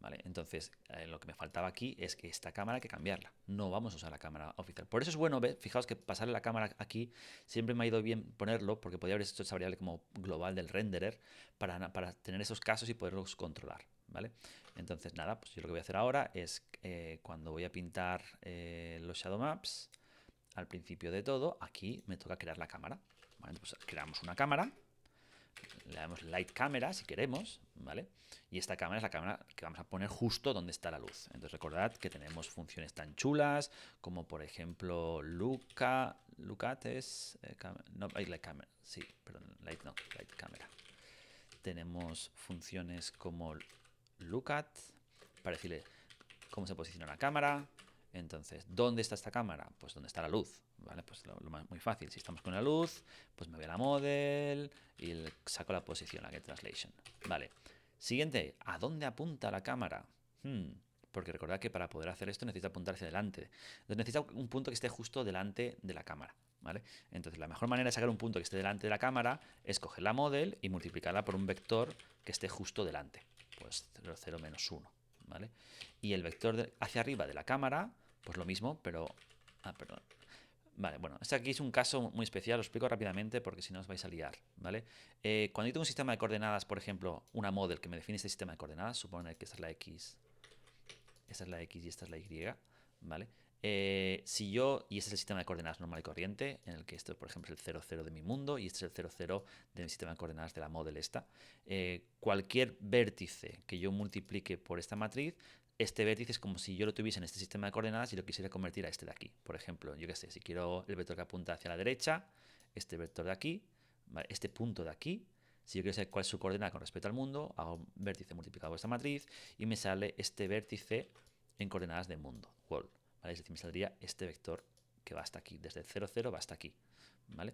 ¿Vale? Entonces, lo que me faltaba aquí es que esta cámara hay que cambiarla. No vamos a usar la cámara oficial. Por eso es bueno ver, fijaos que pasarle la cámara aquí siempre me ha ido bien ponerlo, porque podría haber hecho esa variable como global del renderer para tener esos casos y poderlos controlar. ¿Vale? Entonces, nada, pues yo lo que voy a hacer ahora es cuando voy a pintar los shadow maps, al principio de todo, aquí me toca crear la cámara. ¿Vale? Pues creamos una cámara. Le damos light camera si queremos, ¿vale? Y esta cámara es la cámara que vamos a poner justo donde está la luz. Entonces recordad que tenemos funciones tan chulas como por ejemplo light camera, sí, perdón, light camera. Tenemos funciones como lookat para decirle cómo se posiciona la cámara. Entonces, ¿dónde está esta cámara? Pues donde está la luz, ¿vale? Pues muy fácil. Si estamos con la luz, pues me voy a la model y saco la posición, la get translation. Vale. Siguiente, ¿a dónde apunta la cámara? Porque recordad que para poder hacer esto necesita apuntar hacia delante. Entonces necesita un punto que esté justo delante de la cámara, ¿vale? Entonces la mejor manera de sacar un punto que esté delante de la cámara es coger la model y multiplicarla por un vector que esté justo delante. Pues 0, 0, menos 1. ¿Vale? Y el vector hacia arriba de la cámara, pues lo mismo, pero... Ah, perdón. Vale, bueno, este aquí es un caso muy especial, lo explico rápidamente porque si no os vais a liar, ¿vale? Cuando yo tengo un sistema de coordenadas, por ejemplo, una model que me define este sistema de coordenadas, suponer que esta es la X, esta es la X y esta es la Y, ¿vale? Y este es el sistema de coordenadas normal y corriente, en el que esto, por ejemplo, es el 0, 0 de mi mundo y este es el 0, 0 de mi sistema de coordenadas de la model esta. Cualquier vértice que yo multiplique por esta matriz, este vértice es como si yo lo tuviese en este sistema de coordenadas y lo quisiera convertir a este de aquí. Por ejemplo, yo qué sé, si quiero el vector que apunta hacia la derecha, este vector de aquí, ¿vale? Este punto de aquí, si yo quiero saber cuál es su coordenada con respecto al mundo, hago un vértice multiplicado por esta matriz y me sale este vértice en coordenadas de mundo, world. ¿Vale? Es decir, me saldría este vector que va hasta aquí, desde el 0, 0 va hasta aquí. ¿Vale?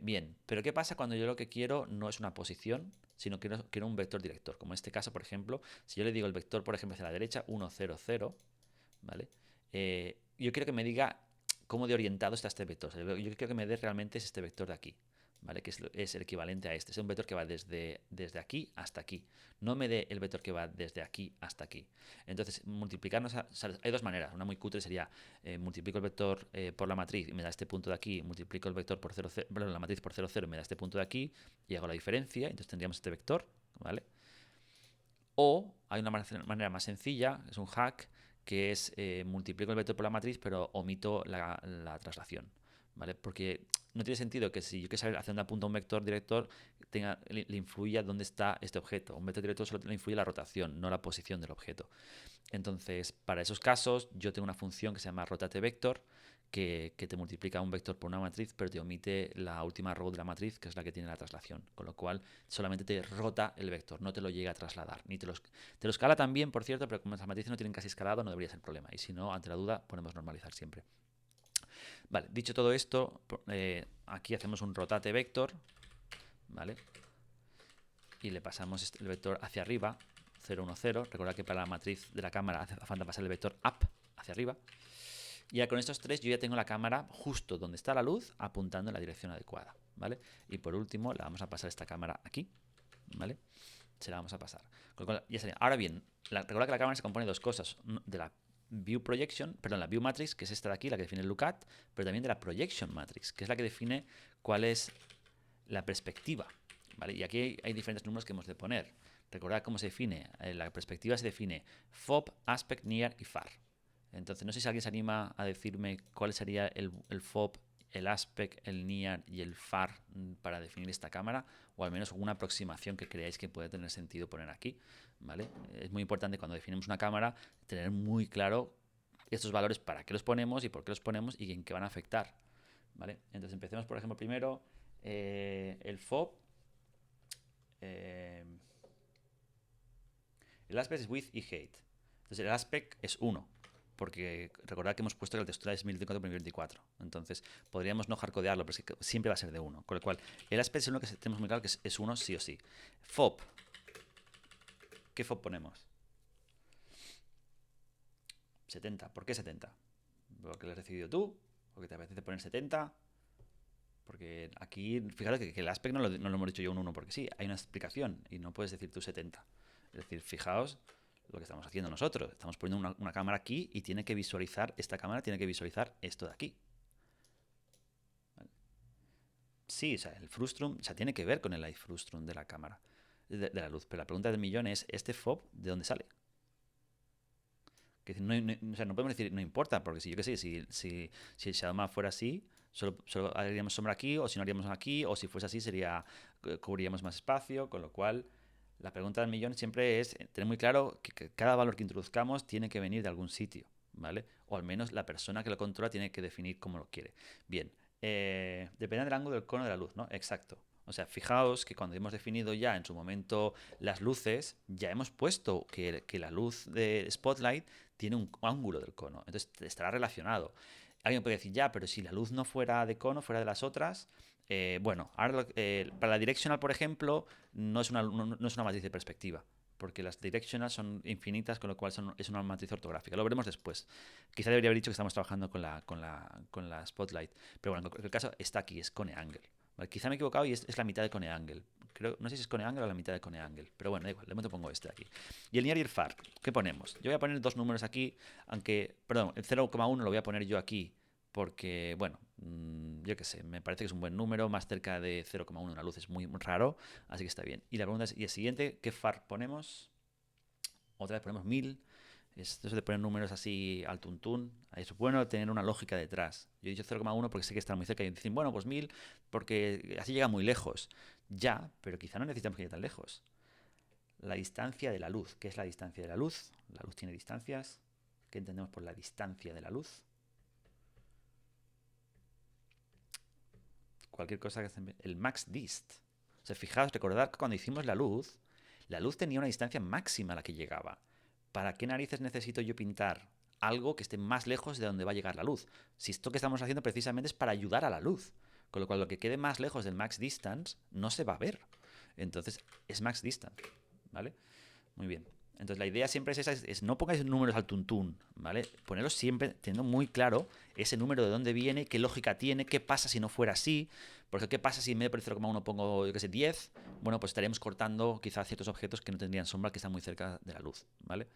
Bien, pero ¿qué pasa cuando yo lo que quiero no es una posición, sino que quiero un vector director? Como en este caso, por ejemplo, si yo le digo el vector, por ejemplo, hacia la derecha, 1, 0, 0, ¿vale? Yo quiero que me diga cómo de orientado está este vector. O sea, yo quiero que me dé realmente es este vector de aquí, ¿vale? Que es el equivalente a este. Es un vector que va desde aquí hasta aquí. No me dé el vector que va desde aquí hasta aquí. Entonces, multiplicarnos, hay dos maneras. Una muy cutre sería multiplico el vector por la matriz y me da este punto de aquí, multiplico el vector por 0, 0, bueno, la matriz por 0, 0 y me da este punto de aquí y hago la diferencia. Entonces tendríamos este vector, ¿vale? O hay una manera más sencilla, es un hack, que es multiplico el vector por la matriz, pero omito la traslación, ¿vale? Porque no tiene sentido que si yo quiero saber hacia dónde apunta un vector director, le influya dónde está este objeto. Un vector director solo le influye la rotación, no la posición del objeto. Entonces, para esos casos, yo tengo una función que se llama rotateVector, que te multiplica un vector por una matriz, pero te omite la última row de la matriz, que es la que tiene la traslación. Con lo cual, solamente te rota el vector, no te lo llega a trasladar. Te lo escala también, por cierto, pero como las matrices no tienen casi escalado, no debería ser problema. Y si no, ante la duda, podemos normalizar siempre. Vale, dicho todo esto, aquí hacemos un rotateVector, ¿vale? Y le pasamos el vector hacia arriba, 0, 1, 0. Recordad que para la matriz de la cámara hace falta pasar el vector up hacia arriba. Y ya con estos tres yo ya tengo la cámara justo donde está la luz apuntando en la dirección adecuada, ¿vale? Y por último le vamos a pasar esta cámara aquí, ¿vale? Se la vamos a pasar. Con lo cual, ya sería. Ahora bien, recuerda que la cámara se compone de dos cosas. De la View Projection, perdón, la View Matrix, que es esta de aquí, la que define el lookat, pero también de la Projection Matrix, que es la que define cuál es la perspectiva, ¿vale? Y aquí hay diferentes números que hemos de poner. Recordad cómo se define. La perspectiva se define FOB, aspect, near y far. Entonces, no sé si alguien se anima a decirme cuál sería el FOB, el aspect, el near y el far para definir esta cámara, o al menos una aproximación que creáis que puede tener sentido poner aquí, ¿vale? Es muy importante cuando definimos una cámara tener muy claro estos valores, para qué los ponemos y por qué los ponemos y en qué van a afectar, ¿vale? Entonces, empecemos, por ejemplo, primero el FOB. El aspect es width y height. Entonces, el aspect es 1. Porque recordad que hemos puesto que la textura es 1024 x 1024. Entonces, podríamos no hardcodearlo, pero es que siempre va a ser de 1. Con lo cual, el aspect es uno que tenemos muy claro que es 1 sí o sí. FOB. ¿Qué FOB ponemos? 70. ¿Por qué 70? ¿Porque lo has decidido tú? ¿Porque te apetece poner 70? Porque aquí, fíjate que el aspect no lo hemos dicho yo un 1 porque sí. Hay una explicación y no puedes decir tú 70. Es decir, fijaos lo que estamos haciendo nosotros. Estamos poniendo una cámara aquí y tiene que visualizar, esta cámara tiene que visualizar esto de aquí. ¿Vale? Sí, o sea, el frustrum, o sea, tiene que ver con el light frustrum de la cámara, de la luz. Pero la pregunta del millón es, ¿este FOB de dónde sale? Que o sea, no podemos decir, no importa, porque si yo qué sé, si el Shadowman fuera así, solo haríamos sombra aquí, o si no haríamos aquí, o si fuese así, cubriríamos más espacio, con lo cual la pregunta del millón siempre es tener muy claro que cada valor que introduzcamos tiene que venir de algún sitio, ¿vale? O al menos la persona que lo controla tiene que definir cómo lo quiere. Bien, depende del ángulo del cono de la luz, ¿no? Exacto. O sea, fijaos que cuando hemos definido ya en su momento las luces, ya hemos puesto que la luz de Spotlight tiene un ángulo del cono. Entonces estará relacionado. Alguien puede decir, ya, pero si la luz no fuera de cono, fuera de las otras, bueno, ahora para la directional, por ejemplo, no es una matriz de perspectiva, porque las directional son infinitas, con lo cual es una matriz ortográfica. Lo veremos después. Quizá debería haber dicho que estamos trabajando con la Spotlight, pero bueno, en cualquier caso está aquí, es cone angle. ¿Vale? Quizá me he equivocado y es la mitad de cone angle. No sé si es cone angle o la mitad de cone angle, pero bueno, da igual, de momento pongo este aquí. Y el near y el far, ¿qué ponemos? Yo voy a poner dos números aquí, perdón, el 0,1 lo voy a poner yo aquí porque, bueno, yo qué sé, me parece que es un buen número, más cerca de 0,1 una luz es muy raro, así que está bien. Y la pregunta es, ¿y el siguiente qué far ponemos? Otra vez ponemos 1000, Esto de poner números así al tuntún, es bueno tener una lógica detrás. Yo he dicho 0,1 porque sé que está muy cerca y dicen, bueno, pues 1000 porque así llega muy lejos. Ya, pero quizá no necesitamos que llegue tan lejos. La distancia de la luz. ¿Qué es la distancia de la luz? La luz tiene distancias. ¿Qué entendemos por la distancia de la luz? Cualquier cosa que hacen. El max dist. O sea, fijaos, recordad que cuando hicimos la luz tenía una distancia máxima a la que llegaba. ¿Para qué narices necesito yo pintar algo que esté más lejos de donde va a llegar la luz? Si esto que estamos haciendo precisamente es para ayudar a la luz. Con lo cual, lo que quede más lejos del max distance no se va a ver. Entonces, es max distance. ¿Vale? Muy bien. Entonces la idea siempre es esa, es no pongáis números al tuntún, ¿vale? Ponerlos siempre teniendo muy claro ese número de dónde viene, qué lógica tiene, qué pasa si no fuera así, porque qué pasa si en medio de 0,1 pongo, yo qué sé, 10, bueno, pues estaríamos cortando quizás ciertos objetos que no tendrían sombra, que están muy cerca de la luz, ¿vale?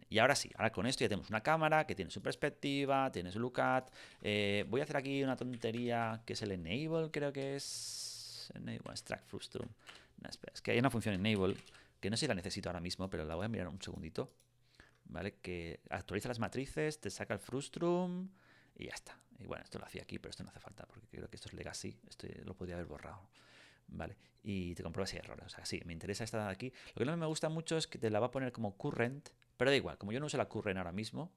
Y ahora sí, ahora con esto ya tenemos una cámara que tiene su perspectiva, tiene su look at. Voy a hacer aquí una tontería que es el enable, creo que es... Enable, extract frustum. No, espera, es que hay una función enable que no sé si la necesito ahora mismo, pero la voy a mirar un segundito, ¿vale? Que actualiza las matrices, te saca el frustrum y ya está. Y bueno, esto lo hacía aquí, pero esto no hace falta porque creo que esto es legacy, esto lo podría haber borrado, ¿vale? Y te comprueba si hay errores. O sea, sí, me interesa esta de aquí. Lo que no me gusta mucho es que te la va a poner como current, pero da igual, como yo no uso la current ahora mismo,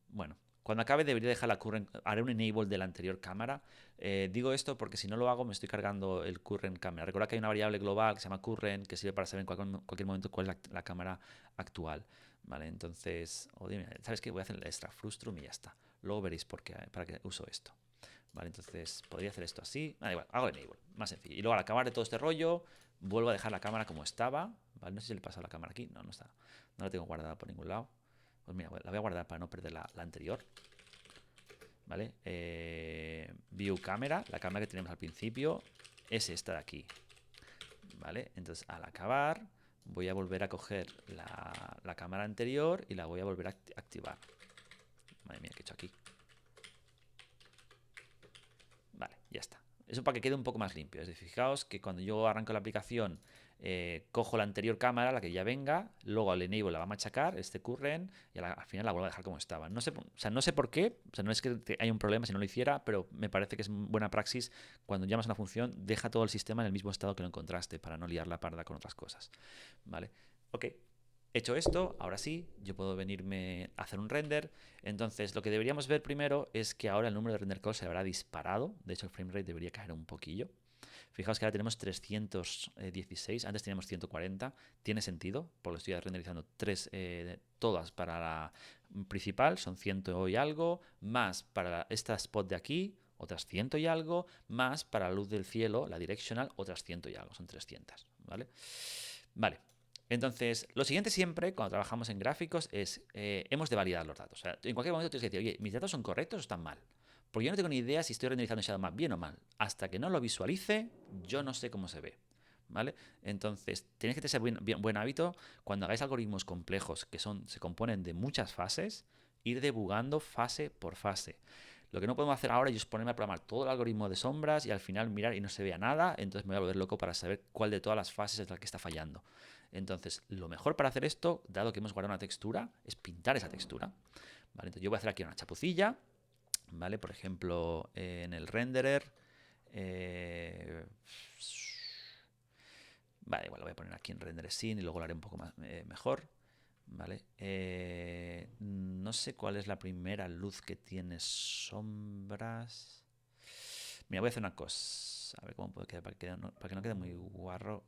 bueno, cuando acabe debería dejar la current, haré un enable de la anterior cámara. Digo esto porque si no lo hago me estoy cargando el current cámara. Recuerda que hay una variable global que se llama current que sirve para saber en cualquier momento cuál es la cámara actual. Vale, entonces, dime, ¿sabes qué? Voy a hacer el extra frustrum y ya está. Luego veréis para qué uso esto. Vale, entonces podría hacer esto así. Da igual, hago enable, más sencillo. Y luego al acabar de todo este rollo, vuelvo a dejar la cámara como estaba. Vale, no sé si le pasa la cámara aquí. No, no está. No la tengo guardada por ningún lado. Pues mira, la voy a guardar para no perder la anterior. ¿Vale? View cámara, la cámara que tenemos al principio, es esta de aquí. ¿Vale? Entonces al acabar voy a volver a coger la cámara anterior y la voy a volver a activar. Madre mía, ¿qué he hecho aquí? Vale, ya está. Eso para que quede un poco más limpio. Es decir, fijaos que cuando yo arranco la aplicación, cojo la anterior cámara, la que ya venga, luego al enable la va a machacar, este current, y al final la vuelvo a dejar como estaba. No sé, o sea, no sé por qué, o sea, no es que haya un problema si no lo hiciera, pero me parece que es buena praxis cuando llamas a una función, deja todo el sistema en el mismo estado que lo encontraste para no liar la parda con otras cosas. ¿Vale? Ok. Hecho esto, ahora sí, yo puedo venirme a hacer un render. Entonces, lo que deberíamos ver primero es que ahora el número de render calls se habrá disparado. De hecho, el frame rate debería caer un poquillo. Fijaos que ahora tenemos 316, antes teníamos 140. Tiene sentido, porque estoy renderizando todas para la principal, son 100 y algo, más para esta spot de aquí, otras 100 y algo, más para la luz del cielo, la directional, otras 100 y algo, son 300. ¿Vale? Vale. Entonces, lo siguiente siempre, cuando trabajamos en gráficos, es hemos de validar los datos. O sea, en cualquier momento tienes que decir, oye, ¿mis datos son correctos o están mal? Porque yo no tengo ni idea si estoy renderizando Shadow Map bien o mal. Hasta que no lo visualice, yo no sé cómo se ve. ¿Vale? Entonces, tenéis que tener buen hábito cuando hagáis algoritmos complejos que se componen de muchas fases, ir debugando fase por fase. Lo que no podemos hacer ahora es ponerme a programar todo el algoritmo de sombras y al final mirar y no se vea nada, entonces me voy a volver loco para saber cuál de todas las fases es la que está fallando. Entonces, lo mejor para hacer esto, dado que hemos guardado una textura, es pintar esa textura. ¿Vale? Entonces, yo voy a hacer aquí una chapucilla, ¿vale? Por ejemplo, en el renderer, vale, igual lo voy a poner aquí en render scene y luego lo haré un poco más mejor. ¿Vale? No sé cuál es la primera luz que tiene sombras. Mira, voy a hacer una cosa. A ver cómo puede quedar para que no quede muy guarro.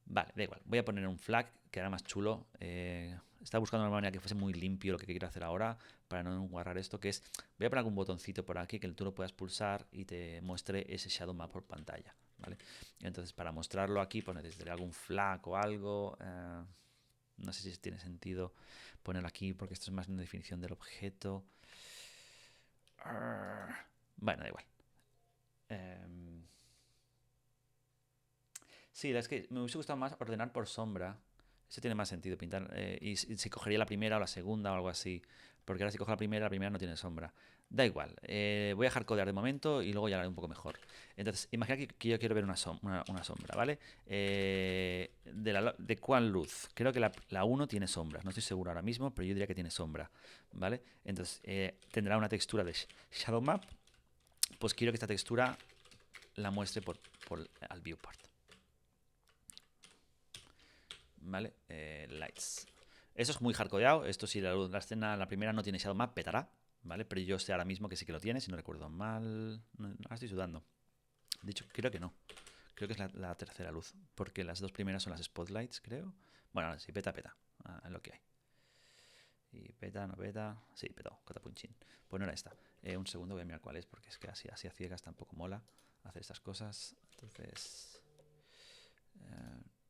Vale, da igual. Voy a poner un flag que era más chulo. Estaba buscando una manera que fuese muy limpio lo que quiero hacer ahora para no guarrar esto, que es... Voy a poner algún botoncito por aquí que tú lo puedas pulsar y te muestre ese shadow map por pantalla. ¿Vale? Entonces, para mostrarlo aquí, pues necesitaré algún flag o algo. No sé si tiene sentido ponerlo aquí porque esto es más una definición del objeto. Bueno, da igual. Sí, es que me hubiese gustado más ordenar por sombra. Eso tiene más sentido pintar. Y si cogería la primera o la segunda o algo así. Porque ahora si cojo la primera no tiene sombra. Da igual. Voy a hardcodear de momento y luego ya lo haré un poco mejor. Entonces, imagina que yo quiero ver una sombra, ¿vale? ¿De cuál luz? Creo que la 1 tiene sombras. No estoy seguro ahora mismo, pero yo diría que tiene sombra, ¿vale? Entonces, tendrá una textura de Shadow Map. Pues quiero que esta textura la muestre por al viewport. ¿Vale? Lights. Eso es muy hardcodeado. Esto si la escena, la primera no tiene Shadow Map, petará. ¿Vale? Pero yo sé ahora mismo que sí que lo tiene, si no recuerdo mal. No, ahora estoy sudando. De hecho, creo que no. Creo que es la tercera luz. Porque las dos primeras son las spotlights, creo. Bueno, si peta, peta. Es lo que hay. Y peta, no peta. Sí, petó, catapunchín. Pues no era esta. Un segundo, voy a mirar cuál es, porque es que así a ciegas tampoco mola hacer estas cosas. Entonces.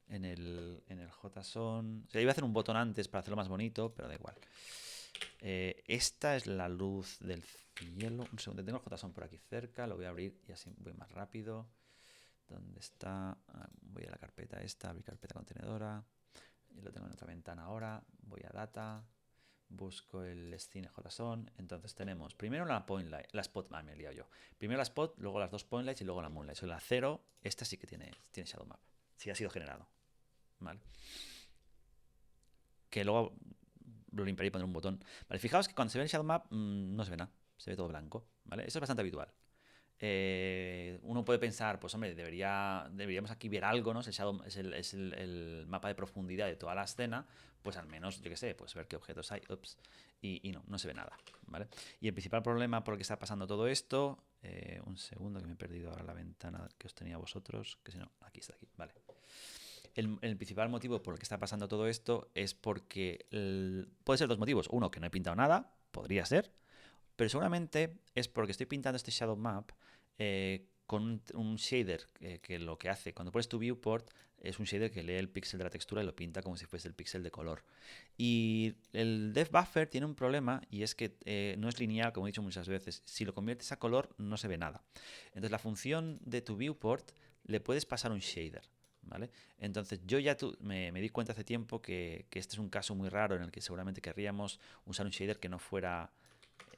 En el JSON. O sea, iba a hacer un botón antes para hacerlo más bonito, pero da igual. Esta es la luz del cielo. Un segundo, tengo el JSON por aquí cerca. Lo voy a abrir y así voy más rápido. ¿Dónde está? Voy a la carpeta esta, abrir carpeta contenedora. Y lo tengo en otra ventana ahora. Voy a data. Busco el scene JSON. Entonces tenemos primero la point light, la spot, me he liado yo. Primero la spot, luego las dos point lights y luego la moonlight. Sobre la 0, esta sí que tiene Shadow Map. Sí ha sido generado. ¿Vale? Que luego lo limpiaré y pondré un botón. Vale, fijaos que cuando se ve el Shadow Map no se ve nada. Se ve todo blanco. ¿Vale? Eso es bastante habitual. Uno puede pensar, pues hombre, deberíamos aquí ver algo, ¿no? Es el mapa de profundidad de toda la escena, pues al menos, yo qué sé, pues ver qué objetos hay, ups, y no se ve nada, ¿vale? Y el principal problema por el que está pasando todo esto, un segundo que me he perdido ahora la ventana que os tenía vosotros, que si no, aquí está, aquí, vale. El principal motivo por el que está pasando todo esto es porque puede ser dos motivos. Uno, que no he pintado nada, podría ser, pero seguramente es porque estoy pintando este Shadow Map con un shader que lo que hace, cuando pones tu viewport, es un shader que lee el píxel de la textura y lo pinta como si fuese el píxel de color. Y el Depth Buffer tiene un problema y es que no es lineal, como he dicho muchas veces. Si lo conviertes a color, no se ve nada. Entonces, la función de tu viewport le puedes pasar un shader. ¿Vale? Entonces yo ya me di cuenta hace tiempo que este es un caso muy raro en el que seguramente querríamos usar un shader que no fuera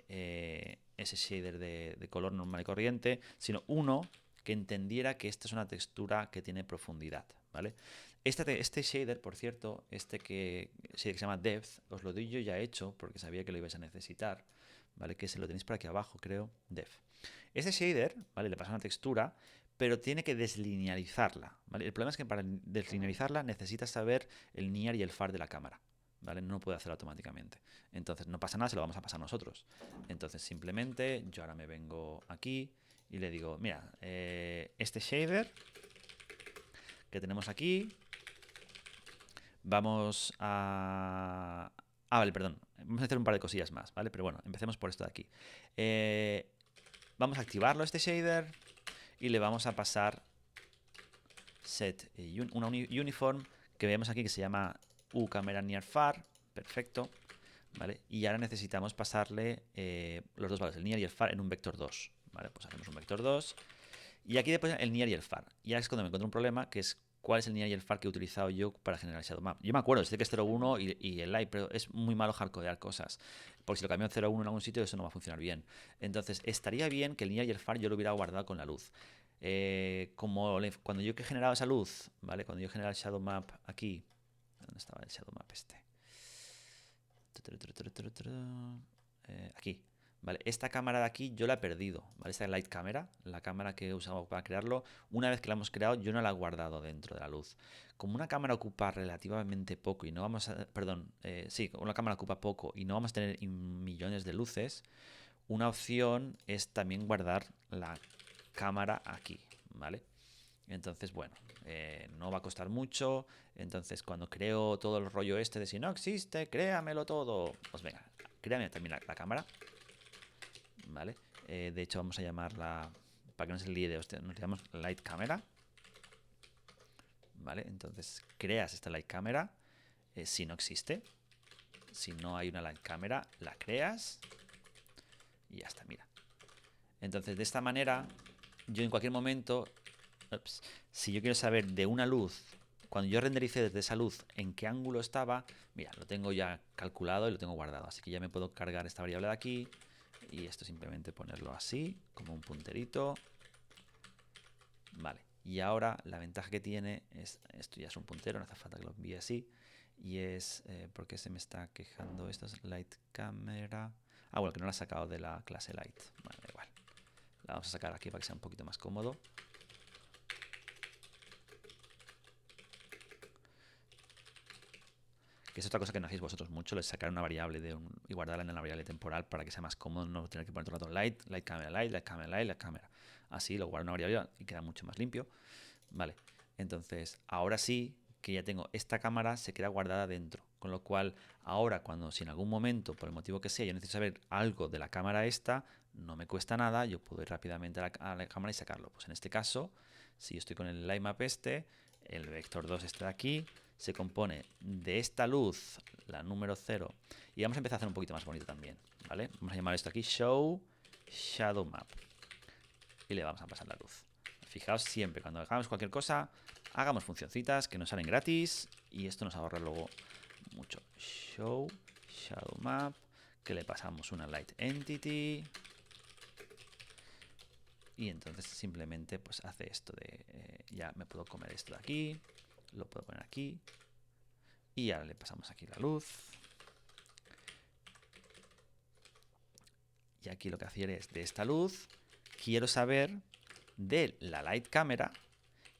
ese shader de color normal y corriente, sino uno que entendiera que esta es una textura que tiene profundidad, ¿vale? Este shader, por cierto, que se llama Depth, os lo doy yo ya hecho porque sabía que lo ibais a necesitar, ¿vale? Que se lo tenéis por aquí abajo, creo, Depth. Este shader, ¿vale? Le pasa una textura, pero tiene que deslinealizarla, ¿vale? El problema es que para deslinealizarla necesitas saber el near y el far de la cámara, ¿vale? No puede hacerlo automáticamente. Entonces no pasa nada, se lo vamos a pasar nosotros. Entonces simplemente yo ahora me vengo aquí y le digo, mira, este shader que tenemos aquí, vamos a... vale, perdón. Vamos a hacer un par de cosillas más, ¿vale? Pero bueno, empecemos por esto de aquí. Vamos a activarlo, este shader, y le vamos a pasar set una uniform que vemos aquí que se llama uCamera Near Far. Perfecto. ¿Vale? Y ahora necesitamos pasarle los dos valores, el near y el far, en un vector 2. ¿Vale? Pues hacemos un vector 2. Y aquí después el near y el far. Y ahora es cuando me encuentro un problema, que es cuál es el near y el far que he utilizado yo para generar el shadow map. Yo me acuerdo, sé que es 0,1 y el light, pero es muy malo hardcodear cosas. Porque si lo cambio a 0,1 en algún sitio, eso no va a funcionar bien. Entonces, estaría bien que el near y el far yo lo hubiera guardado con la luz. Cuando yo he generado esa luz, ¿vale? Cuando yo he generado el shadow map aquí, ¿dónde estaba el shadow map este? Aquí, ¿vale? Esta cámara de aquí yo la he perdido, ¿vale? Esta light camera, la cámara que he usado para crearlo, una vez que la hemos creado yo no la he guardado dentro de la luz. Como una cámara ocupa relativamente poco y no vamos a... Perdón, sí, una cámara ocupa poco y no vamos a tener millones de luces, una opción es también guardar la cámara aquí, ¿vale? Entonces, bueno, no va a costar mucho. Entonces, cuando creo todo el rollo este de si no existe, créamelo todo. Pues venga, créame también la cámara. ¿Vale? De hecho, vamos a llamarla, para que no se líe de usted, nos llamamos Light Camera. ¿Vale? Entonces, creas esta Light Camera. Si no existe, si no hay una Light Camera, la creas. Y ya está, mira. Entonces, de esta manera, yo en cualquier momento... si yo quiero saber de una luz cuando yo rendericé desde esa luz en qué ángulo estaba, mira, lo tengo ya calculado y lo tengo guardado. Así que ya me puedo cargar esta variable de aquí y esto simplemente ponerlo así, como un punterito. Vale, y ahora la ventaja que tiene es, esto ya es un puntero, no hace falta que lo envíe así. Y es, ¿por qué se me está quejando? Esto es light camera. Ah, bueno, que no la he sacado de la clase light. Bueno, da igual. La vamos a sacar aquí para que sea un poquito más cómodo. Que es otra cosa que no hacéis vosotros mucho, es sacar una variable y guardarla en la variable temporal para que sea más cómodo, no tener que poner todo el rato light, light camera, light, light camera, light, light camera. Así lo guardo en una variable y queda mucho más limpio. Vale, entonces ahora sí que ya tengo esta cámara, se queda guardada dentro. Con lo cual, ahora cuando si en algún momento, por el motivo que sea, yo necesito saber algo de la cámara esta, no me cuesta nada, yo puedo ir rápidamente a la cámara y sacarlo. Pues en este caso, si yo estoy con el lightmap este, el vector 2 está de aquí, se compone de esta luz, la número 0, y vamos a empezar a hacer un poquito más bonito también, ¿vale? Vamos a llamar esto aquí Show Shadow Map y le vamos a pasar la luz. Fijaos siempre, cuando hagamos cualquier cosa, hagamos funcioncitas que nos salen gratis y esto nos ahorra luego mucho. Show Shadow Map, que le pasamos una Light Entity y entonces simplemente pues hace esto de ya me puedo comer esto de aquí, lo puedo poner aquí y ahora le pasamos aquí la luz y aquí lo que hacer es de esta luz quiero saber de la light camera,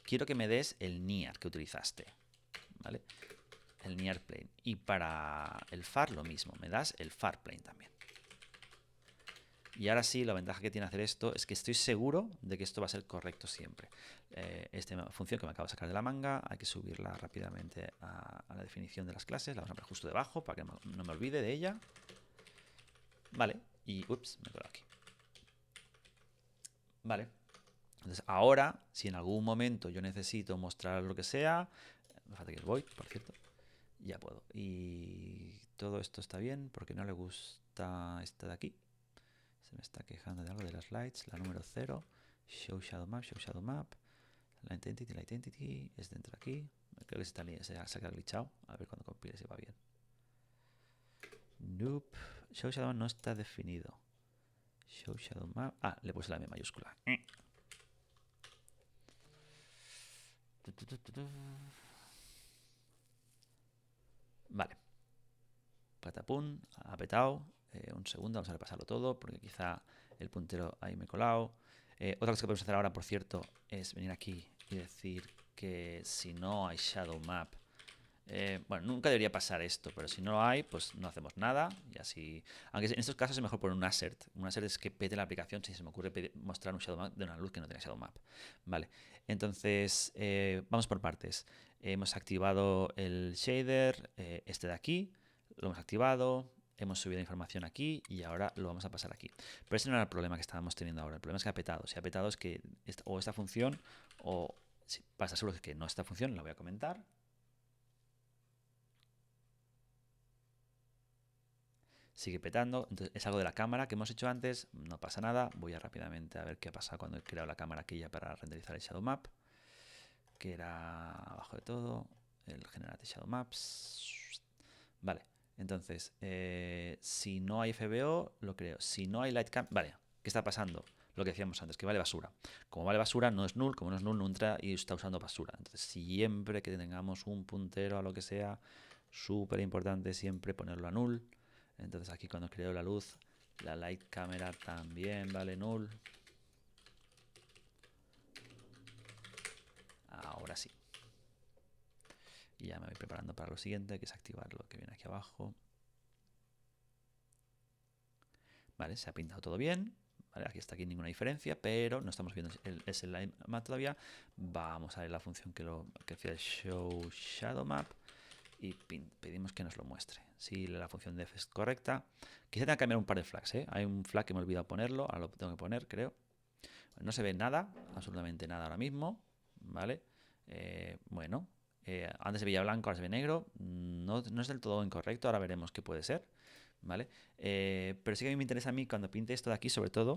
quiero que me des el near que utilizaste, ¿vale? El near plane. Y para el far lo mismo, me das el far plane también. Y ahora sí, la ventaja que tiene hacer esto es que estoy seguro de que esto va a ser correcto siempre. Esta función que me acabo de sacar de la manga, hay que subirla rápidamente a la definición de las clases. La vamos a poner justo debajo para que no me olvide de ella. Vale, y ups, me he colado aquí. Vale. Entonces ahora, si en algún momento yo necesito mostrar lo que sea, me falta que el void, por cierto, ya puedo. Y todo esto está bien porque no le gusta esta de aquí. Se me está quejando de algo de las lights. La número 0. Show Shadow Map, Show Shadow Map. La Identity es dentro de aquí. Creo que se ha glitchado. A ver cuando compile si va bien. Nope. Show Shadow Map no está definido. Show Shadow Map. Ah, le puse la M mayúscula. Vale. Patapum, ha petado. Un segundo, vamos a repasarlo todo, porque quizá el puntero ahí me he colado. Otra cosa que podemos hacer ahora, por cierto, es venir aquí y decir que si no hay Shadow Map, bueno, nunca debería pasar esto, pero si no lo hay, pues no hacemos nada. Y así, aunque en estos casos es mejor poner un assert. Un assert es que pete la aplicación si se me ocurre mostrar un Shadow Map de una luz que no tenga Shadow Map. Vale, entonces vamos por partes. Hemos activado el shader, este de aquí, lo hemos activado. Hemos subido información aquí y ahora lo vamos a pasar aquí. Pero ese no era el problema que estábamos teniendo ahora. El problema es que ha petado. Si ha petado es que o esta función o si pasa seguro que no esta función, la voy a comentar. Sigue petando, entonces es algo de la cámara que hemos hecho antes, no pasa nada, voy a rápidamente a ver qué ha pasado cuando he creado la cámara aquella para renderizar el Shadow Map, que era abajo de todo, el Generate Shadow Maps. Vale, entonces, si no hay FBO, lo creo. Si no hay Light Cam, vale, ¿qué está pasando? Lo que decíamos antes, que vale basura. Como vale basura, no es null, como no es null, no entra y está usando basura. Entonces, siempre que tengamos un puntero a lo que sea, súper importante siempre ponerlo a null. Entonces aquí cuando creo la luz, la light camera también vale null. Ahora sí. Y ya me voy preparando para lo siguiente, que es activar lo que viene aquí abajo. Vale, se ha pintado todo bien. Vale, aquí está aquí ninguna diferencia, pero no estamos viendo ese light map todavía. Vamos a ver la función que hacía el show shadow map y pedimos que nos lo muestre. Si la función def es correcta, quizá tenga que cambiar un par de flags, ¿eh? Hay un flag que me he olvidado ponerlo, ahora lo tengo que poner, creo. No se ve nada, absolutamente nada ahora mismo, ¿vale? Bueno, antes se veía blanco, ahora se ve negro. No es del todo incorrecto, ahora veremos qué puede ser, ¿vale? Pero sí que a mí me interesa cuando pinte esto de aquí, sobre todo,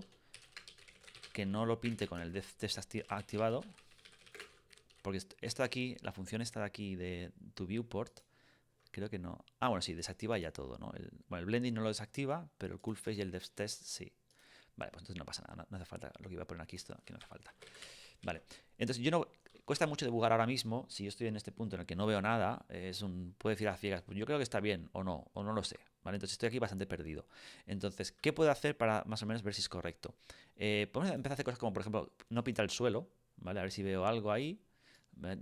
que no lo pinte con el depth test activado. Porque esto de aquí, la función esta de aquí de to viewport, creo que no. Ah, bueno, sí, desactiva ya todo, ¿no? El blending no lo desactiva, pero el cool face y el depth test sí. Vale, pues entonces no pasa nada, no hace falta. Lo que iba a poner aquí, esto aquí no hace falta. Vale, entonces yo no... Cuesta mucho debugar ahora mismo, si yo estoy en este punto en el que no veo nada, puedo decir a ciegas, pues yo creo que está bien o no lo sé, ¿vale? Entonces estoy aquí bastante perdido. Entonces, ¿qué puedo hacer para más o menos ver si es correcto? Podemos empezar a hacer cosas como, por ejemplo, no pintar el suelo, ¿vale? A ver si veo algo ahí.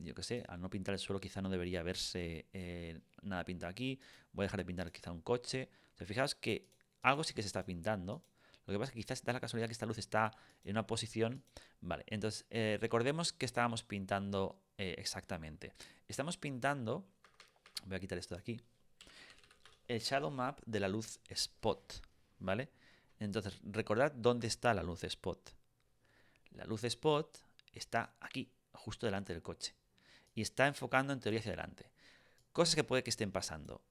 Yo qué sé, al no pintar el suelo quizá no debería verse nada pintado aquí. Voy a dejar de pintar quizá un coche. O sea, fijaos que algo sí que se está pintando. Lo que pasa es que quizás da la casualidad que esta luz está en una posición. Vale, entonces recordemos que estábamos pintando exactamente. Estamos pintando, voy a quitar esto de aquí, el shadow map de la luz spot, ¿vale? Entonces, recordad dónde está la luz spot. La luz spot está aquí, justo delante del coche. Y está enfocando en teoría hacia adelante. Cosas que puede que estén pasando.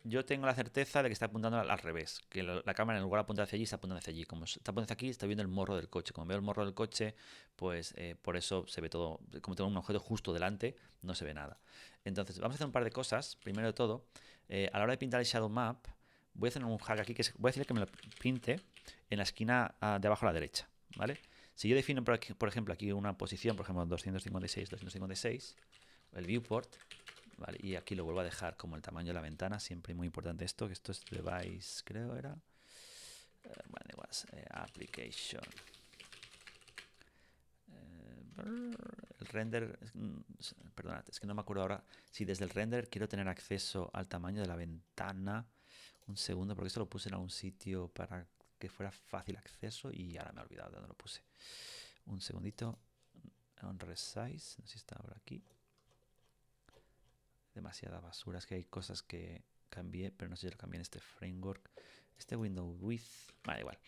Yo tengo la certeza de que está apuntando al revés, que la cámara en lugar de apuntar hacia allí, está apuntando hacia allí. Como está apuntando hacia aquí, está viendo el morro del coche. Como veo el morro del coche, pues por eso se ve todo. Como tengo un objeto justo delante, no se ve nada. Entonces, vamos a hacer un par de cosas. Primero de todo, a la hora de pintar el Shadow Map, voy a hacer un hack aquí, voy a decirle que me lo pinte en la esquina de abajo a la derecha, ¿vale? Si yo defino, por ejemplo, aquí una posición, por ejemplo, 256, 256, el viewport, vale, y aquí lo vuelvo a dejar como el tamaño de la ventana, siempre muy importante esto, que esto es device, creo era. Vale, application. El render, perdonad, es que no me acuerdo ahora si desde el render quiero tener acceso al tamaño de la ventana. Un segundo, porque esto lo puse en algún sitio para que fuera fácil acceso y ahora me he olvidado de dónde lo puse. Un segundito. On resize, no sé si está ahora aquí. Demasiada basura, es que hay cosas que cambié, pero no sé si lo cambié en este framework. Este window width, vale, igual.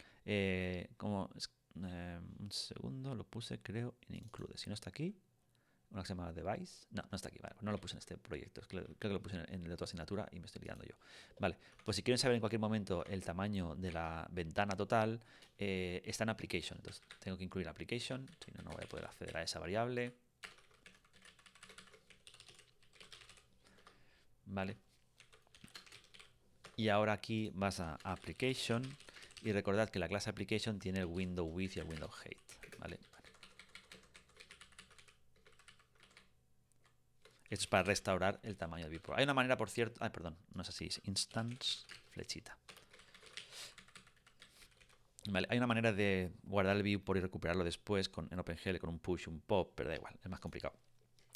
Un segundo, lo puse creo en include. Si no está aquí, una que se llama device. No, no está aquí, vale, no lo puse en este proyecto. Creo que lo puse en el de otra asignatura y me estoy liando yo. Vale, pues si quieren saber en cualquier momento el tamaño de la ventana total, está en application. Entonces tengo que incluir application, si no, no voy a poder acceder a esa variable. Vale. Y ahora aquí vas a application y recordad que la clase application tiene el window width y el window height, ¿vale? Esto es para restaurar el tamaño del viewport. Hay una manera, por cierto, perdón, no es así, es instance flechita. Vale, hay una manera de guardar el viewport y recuperarlo después en OpenGL con un push, un pop, pero da igual, es más complicado.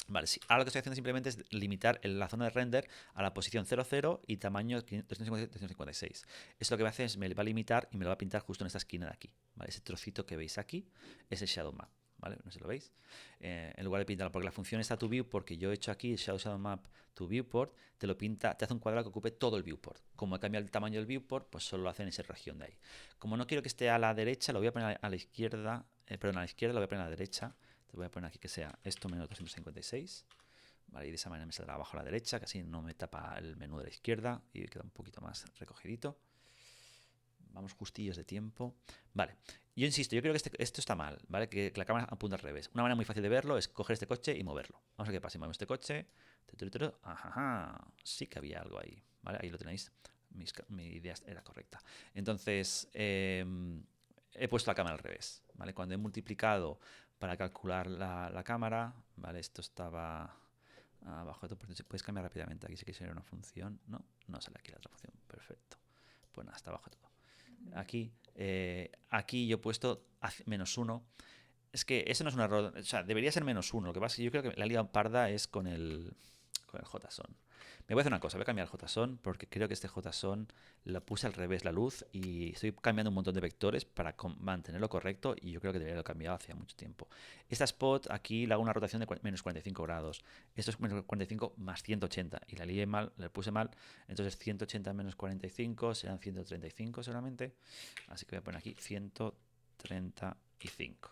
Vale, sí. Ahora lo que estoy haciendo simplemente es limitar la zona de render a la posición 00 y tamaño 256. Esto lo que me hace es me va a limitar y me lo va a pintar justo en esta esquina de aquí. ¿Vale? Ese trocito que veis aquí es el Shadow Map. ¿Vale? No sé si lo veis. En lugar de pintarlo, porque la función está to view, porque yo he hecho aquí el Shadow Map to viewport, te lo pinta, te hace un cuadrado que ocupe todo el viewport. Como he cambiado el tamaño del viewport, pues solo lo hace en esa región de ahí. Como no quiero que esté a la derecha, lo voy a poner a la izquierda, perdón, a la izquierda lo voy a poner a la derecha. Te voy a poner aquí que sea esto menos 256. Vale, y de esa manera me saldrá abajo a la derecha, que así no me tapa el menú de la izquierda y queda un poquito más recogidito. Vamos justillos de tiempo. Vale, yo insisto, yo creo que esto está mal, ¿vale? Que la cámara apunta al revés. Una manera muy fácil de verlo es coger este coche y moverlo. Vamos a ver qué pasa. Si movemos este coche. Ajá, sí que había algo ahí, ¿vale? Ahí lo tenéis. Mi idea era correcta. Entonces, he puesto la cámara al revés, ¿vale? Cuando he multiplicado para calcular la cámara, ¿vale? Esto estaba abajo. Puedes cambiar rápidamente. Aquí sí que sería una función. No, no sale aquí la otra función. Perfecto. Pues nada, está abajo todo. Aquí yo he puesto -1. Es que eso no es un error. O sea, debería ser -1. Lo que pasa es que yo creo que la liga parda es con el JSON. Me voy a hacer una cosa, voy a cambiar el JSON porque creo que este JSON lo puse al revés la luz y estoy cambiando un montón de vectores para mantenerlo correcto y yo creo que debería haberlo cambiado hace mucho tiempo. Esta spot aquí le hago una rotación de menos 45 grados. Esto es menos 45 más 180 y la lié mal, le puse mal. Entonces 180 menos 45 serán 135 solamente. Así que voy a poner aquí 135.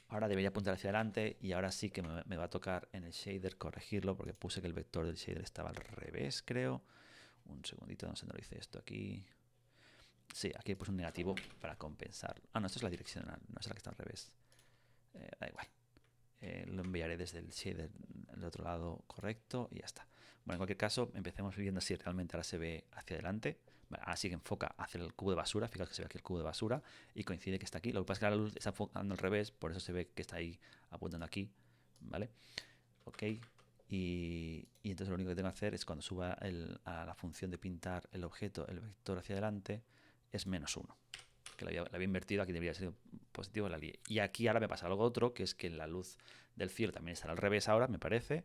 Ahora debería apuntar hacia adelante y ahora sí que me va a tocar en el shader corregirlo porque puse que el vector del shader estaba al revés, creo. Un segundito, no sé dónde lo hice esto aquí. Sí, aquí puse un negativo para compensar. Ah, no, esto es la direccional, no es la que está al revés. Da igual. lo enviaré desde el shader del otro lado correcto y ya está. Bueno, en cualquier caso, empecemos viendo si realmente ahora se ve hacia adelante. Vale, ahora sí que enfoca hacia el cubo de basura. Fijaos que se ve aquí el cubo de basura y coincide que está aquí. Lo que pasa es que la luz está enfocando al revés, por eso se ve que está ahí apuntando aquí. ¿Vale? Ok. Y entonces lo único que tengo que hacer es cuando suba a la función de pintar el objeto, el vector hacia adelante, es -1. Que la había invertido, aquí debería ser positivo, la lié. Y aquí ahora me pasa algo otro, que es que la luz del cielo también estará al revés ahora, me parece.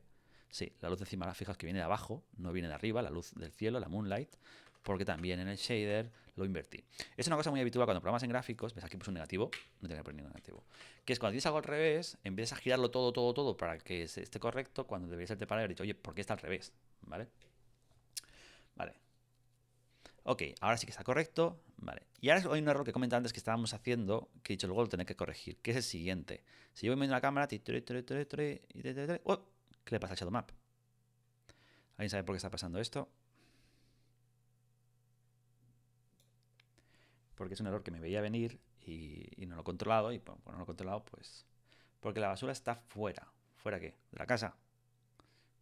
Sí, la luz de encima, fijaos que viene de abajo, no viene de arriba, la luz del cielo, la moonlight, porque también en el shader lo invertí. Es una cosa muy habitual cuando programas en gráficos, ves aquí puse un negativo, no tengo que poner ningún negativo, que es cuando tienes algo al revés, empiezas a girarlo todo para que esté correcto, cuando debería ser para haber dicho, oye, ¿por qué está al revés? ¿Vale? Vale. Ok, ahora sí que está correcto. Vale. Y ahora hay un error que comenté antes que estábamos haciendo, que he dicho luego lo tenía que corregir, que es el siguiente. Si yo voy viendo la cámara, ¿qué le pasa al Shadow Map? ¿Alguien sabe por qué está pasando esto? Porque es un error que me veía venir y no lo he controlado. Y bueno, no lo he controlado, pues. Porque la basura está fuera. ¿Fuera qué? ¿De la casa?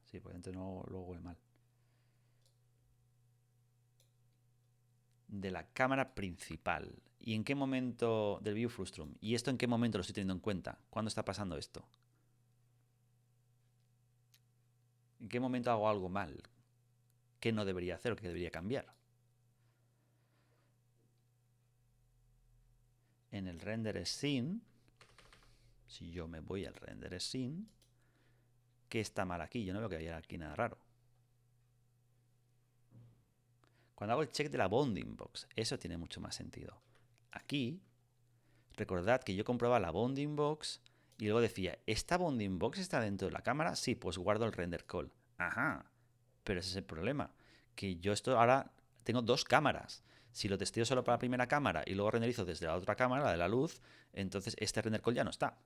Sí, pues entonces no lo huele mal. De la cámara principal. ¿Y en qué momento del View Frustrum? ¿Y esto en qué momento lo estoy teniendo en cuenta? ¿Cuándo está pasando esto? ¿En qué momento hago algo mal? ¿Qué no debería hacer o qué debería cambiar? En el render scene, si yo me voy al render scene, ¿qué está mal aquí? Yo no veo que haya aquí nada raro. Cuando hago el check de la bounding box, eso tiene mucho más sentido. Aquí, recordad que yo comprobaba la bounding box y luego decía, ¿esta bounding box está dentro de la cámara? Sí, pues guardo el render call. Ajá, pero ese es el problema, que yo esto ahora tengo dos cámaras. Si lo testeo solo para la primera cámara y luego renderizo desde la otra cámara, la de la luz, entonces este render call ya no está.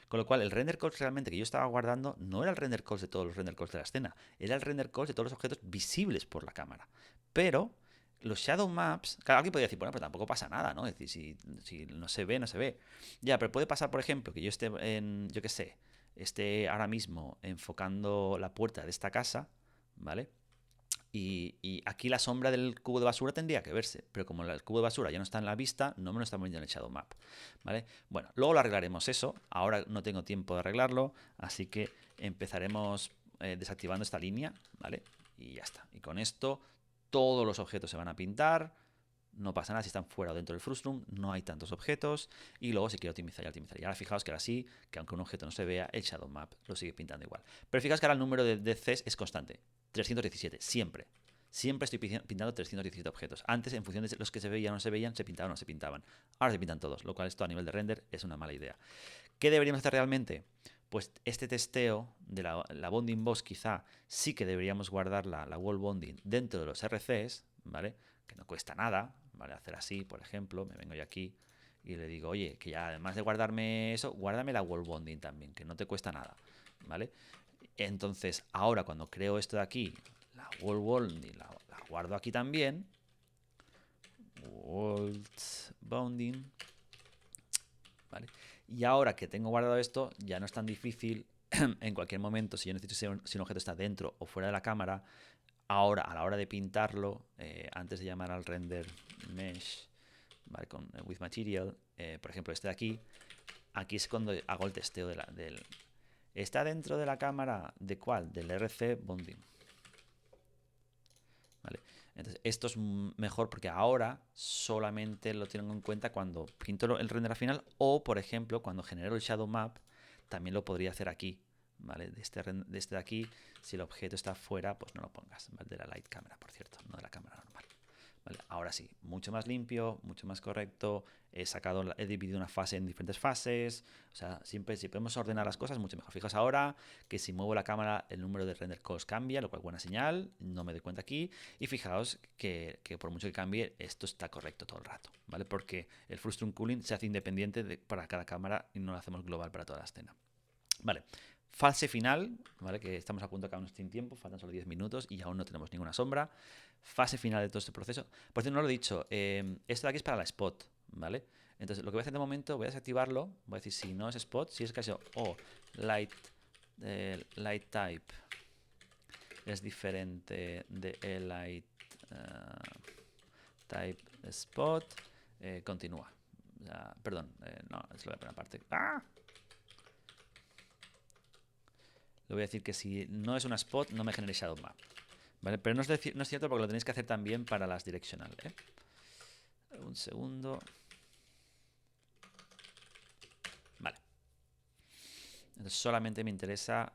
Con lo cual, el render call realmente que yo estaba guardando no era el render call de todos los render calls de la escena, era el render call de todos los objetos visibles por la cámara. Pero los shadow maps, claro, alguien podría decir, bueno, pero tampoco pasa nada, ¿no? Es decir, si no se ve, no se ve. Ya, pero puede pasar, por ejemplo, que yo esté en, yo qué sé, esté ahora mismo enfocando la puerta de esta casa, ¿vale? Y aquí la sombra del cubo de basura tendría que verse, pero como el cubo de basura ya no está en la vista, no me lo está poniendo en el shadow map, ¿vale? Bueno, luego lo arreglaremos eso, ahora no tengo tiempo de arreglarlo, así que empezaremos desactivando esta línea, ¿vale? Y ya está. Y con esto todos los objetos se van a pintar, no pasa nada si están fuera o dentro del frustrum, no hay tantos objetos, y luego si quiero optimizar, ya optimizar. Y ahora fijaos que ahora sí, que aunque un objeto no se vea, el shadow map lo sigue pintando igual. Pero fijaos que ahora el número de DCs es constante, 317, siempre. Siempre estoy pintando 317 objetos. Antes, en función de los que se veían o no se veían, se pintaban o no se pintaban. Ahora se pintan todos, lo cual esto a nivel de render es una mala idea. ¿Qué deberíamos hacer realmente? Pues este testeo de la bonding box quizá sí que deberíamos guardar la wall bonding dentro de los RCs, ¿vale? Que no cuesta nada, ¿vale? Hacer así, por ejemplo, me vengo yo aquí y le digo, oye, que ya además de guardarme eso, guárdame la wall bonding también, que no te cuesta nada, ¿vale? Entonces, ahora cuando creo esto de aquí, la wall bonding la guardo aquí también, wall bonding, ¿vale? Y ahora que tengo guardado esto, ya no es tan difícil en cualquier momento, si yo necesito si un objeto está dentro o fuera de la cámara, ahora a la hora de pintarlo, antes de llamar al render mesh, ¿vale? Con with material, por ejemplo este de aquí es cuando hago el testeo del... ¿Está dentro de la cámara de cuál? Del RC bonding. ¿Vale? Entonces, esto es mejor porque ahora solamente lo tengo en cuenta cuando pinto el render final o, por ejemplo, cuando genero el shadow map, también lo podría hacer aquí. ¿Vale? De este de aquí, si el objeto está fuera, pues no lo pongas. ¿Vale? De la light camera, por cierto, no de la cámara normal. ¿Vale? Ahora sí, mucho más limpio, mucho más correcto. He dividido una fase en diferentes fases. O sea, siempre si podemos ordenar las cosas, mucho mejor. Fijaos ahora que si muevo la cámara, el número de render calls cambia, lo cual es buena señal. No me doy cuenta aquí. Y fijaos que por mucho que cambie, esto está correcto todo el rato, ¿vale? Porque el frustrum cooling se hace independiente para cada cámara y no lo hacemos global para toda la escena. Vale. Fase final, ¿vale? Que estamos a punto de acabarnos sin tiempo, faltan solo 10 minutos y aún no tenemos ninguna sombra. Fase final de todo este proceso. Por cierto, no lo he dicho, esto de aquí es para la spot, ¿vale? Entonces, lo que voy a hacer de momento, voy a desactivarlo. Voy a decir si no es spot, si es caso o light, light type es diferente de light type spot, continúa. Perdón, no, eso lo voy a poner aparte. ¡Ah! Le voy a decir que si no es una spot, no me genere shadow map. ¿Vale? Pero no es cierto porque lo tenéis que hacer también para las directional. Un segundo. Vale. Entonces solamente me interesa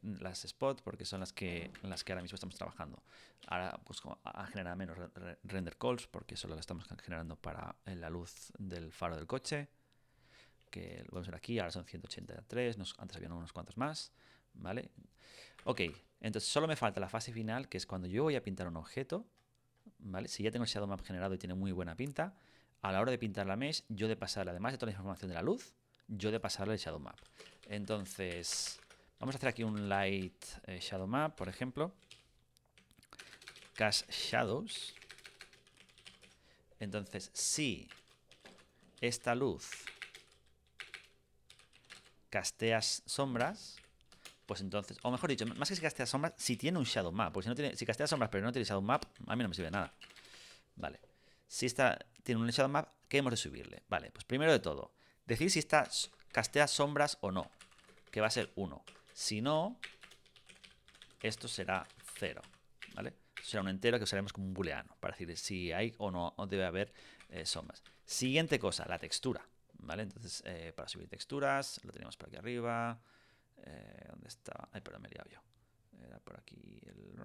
las spots porque son las que ahora mismo estamos trabajando. Ahora pues a generar menos render calls porque solo la estamos generando para la luz del faro del coche. Que lo vamos a ver aquí, ahora son 183, antes habían unos cuantos más. ¿Vale? Ok, entonces solo me falta la fase final, que es cuando yo voy a pintar un objeto. ¿Vale? Si ya tengo el shadow map generado y tiene muy buena pinta, a la hora de pintar la mesh, yo de pasarle, además de toda la información de la luz, yo de pasarle el shadow map. Entonces, vamos a hacer aquí un light shadow map, por ejemplo. Cast shadows. Entonces, si esta luz casteas sombras, pues entonces, o mejor dicho, más que si castea sombras, si tiene un shadow map. Porque si castea sombras pero no tiene shadow map, a mí no me sirve de nada. Vale. Si esta tiene un shadow map, ¿qué hemos de subirle? Vale, pues primero de todo, decir si esta castea sombras o no, que va a ser 1. Si no, esto será 0. ¿Vale? Será un entero que usaremos como un booleano para decir si hay o no debe haber sombras. Siguiente cosa, la textura. ¿Vale? Entonces, para subir texturas, lo tenemos por aquí arriba. ¿Dónde estaba? Ay, perdón, me he liado yo. Era por aquí el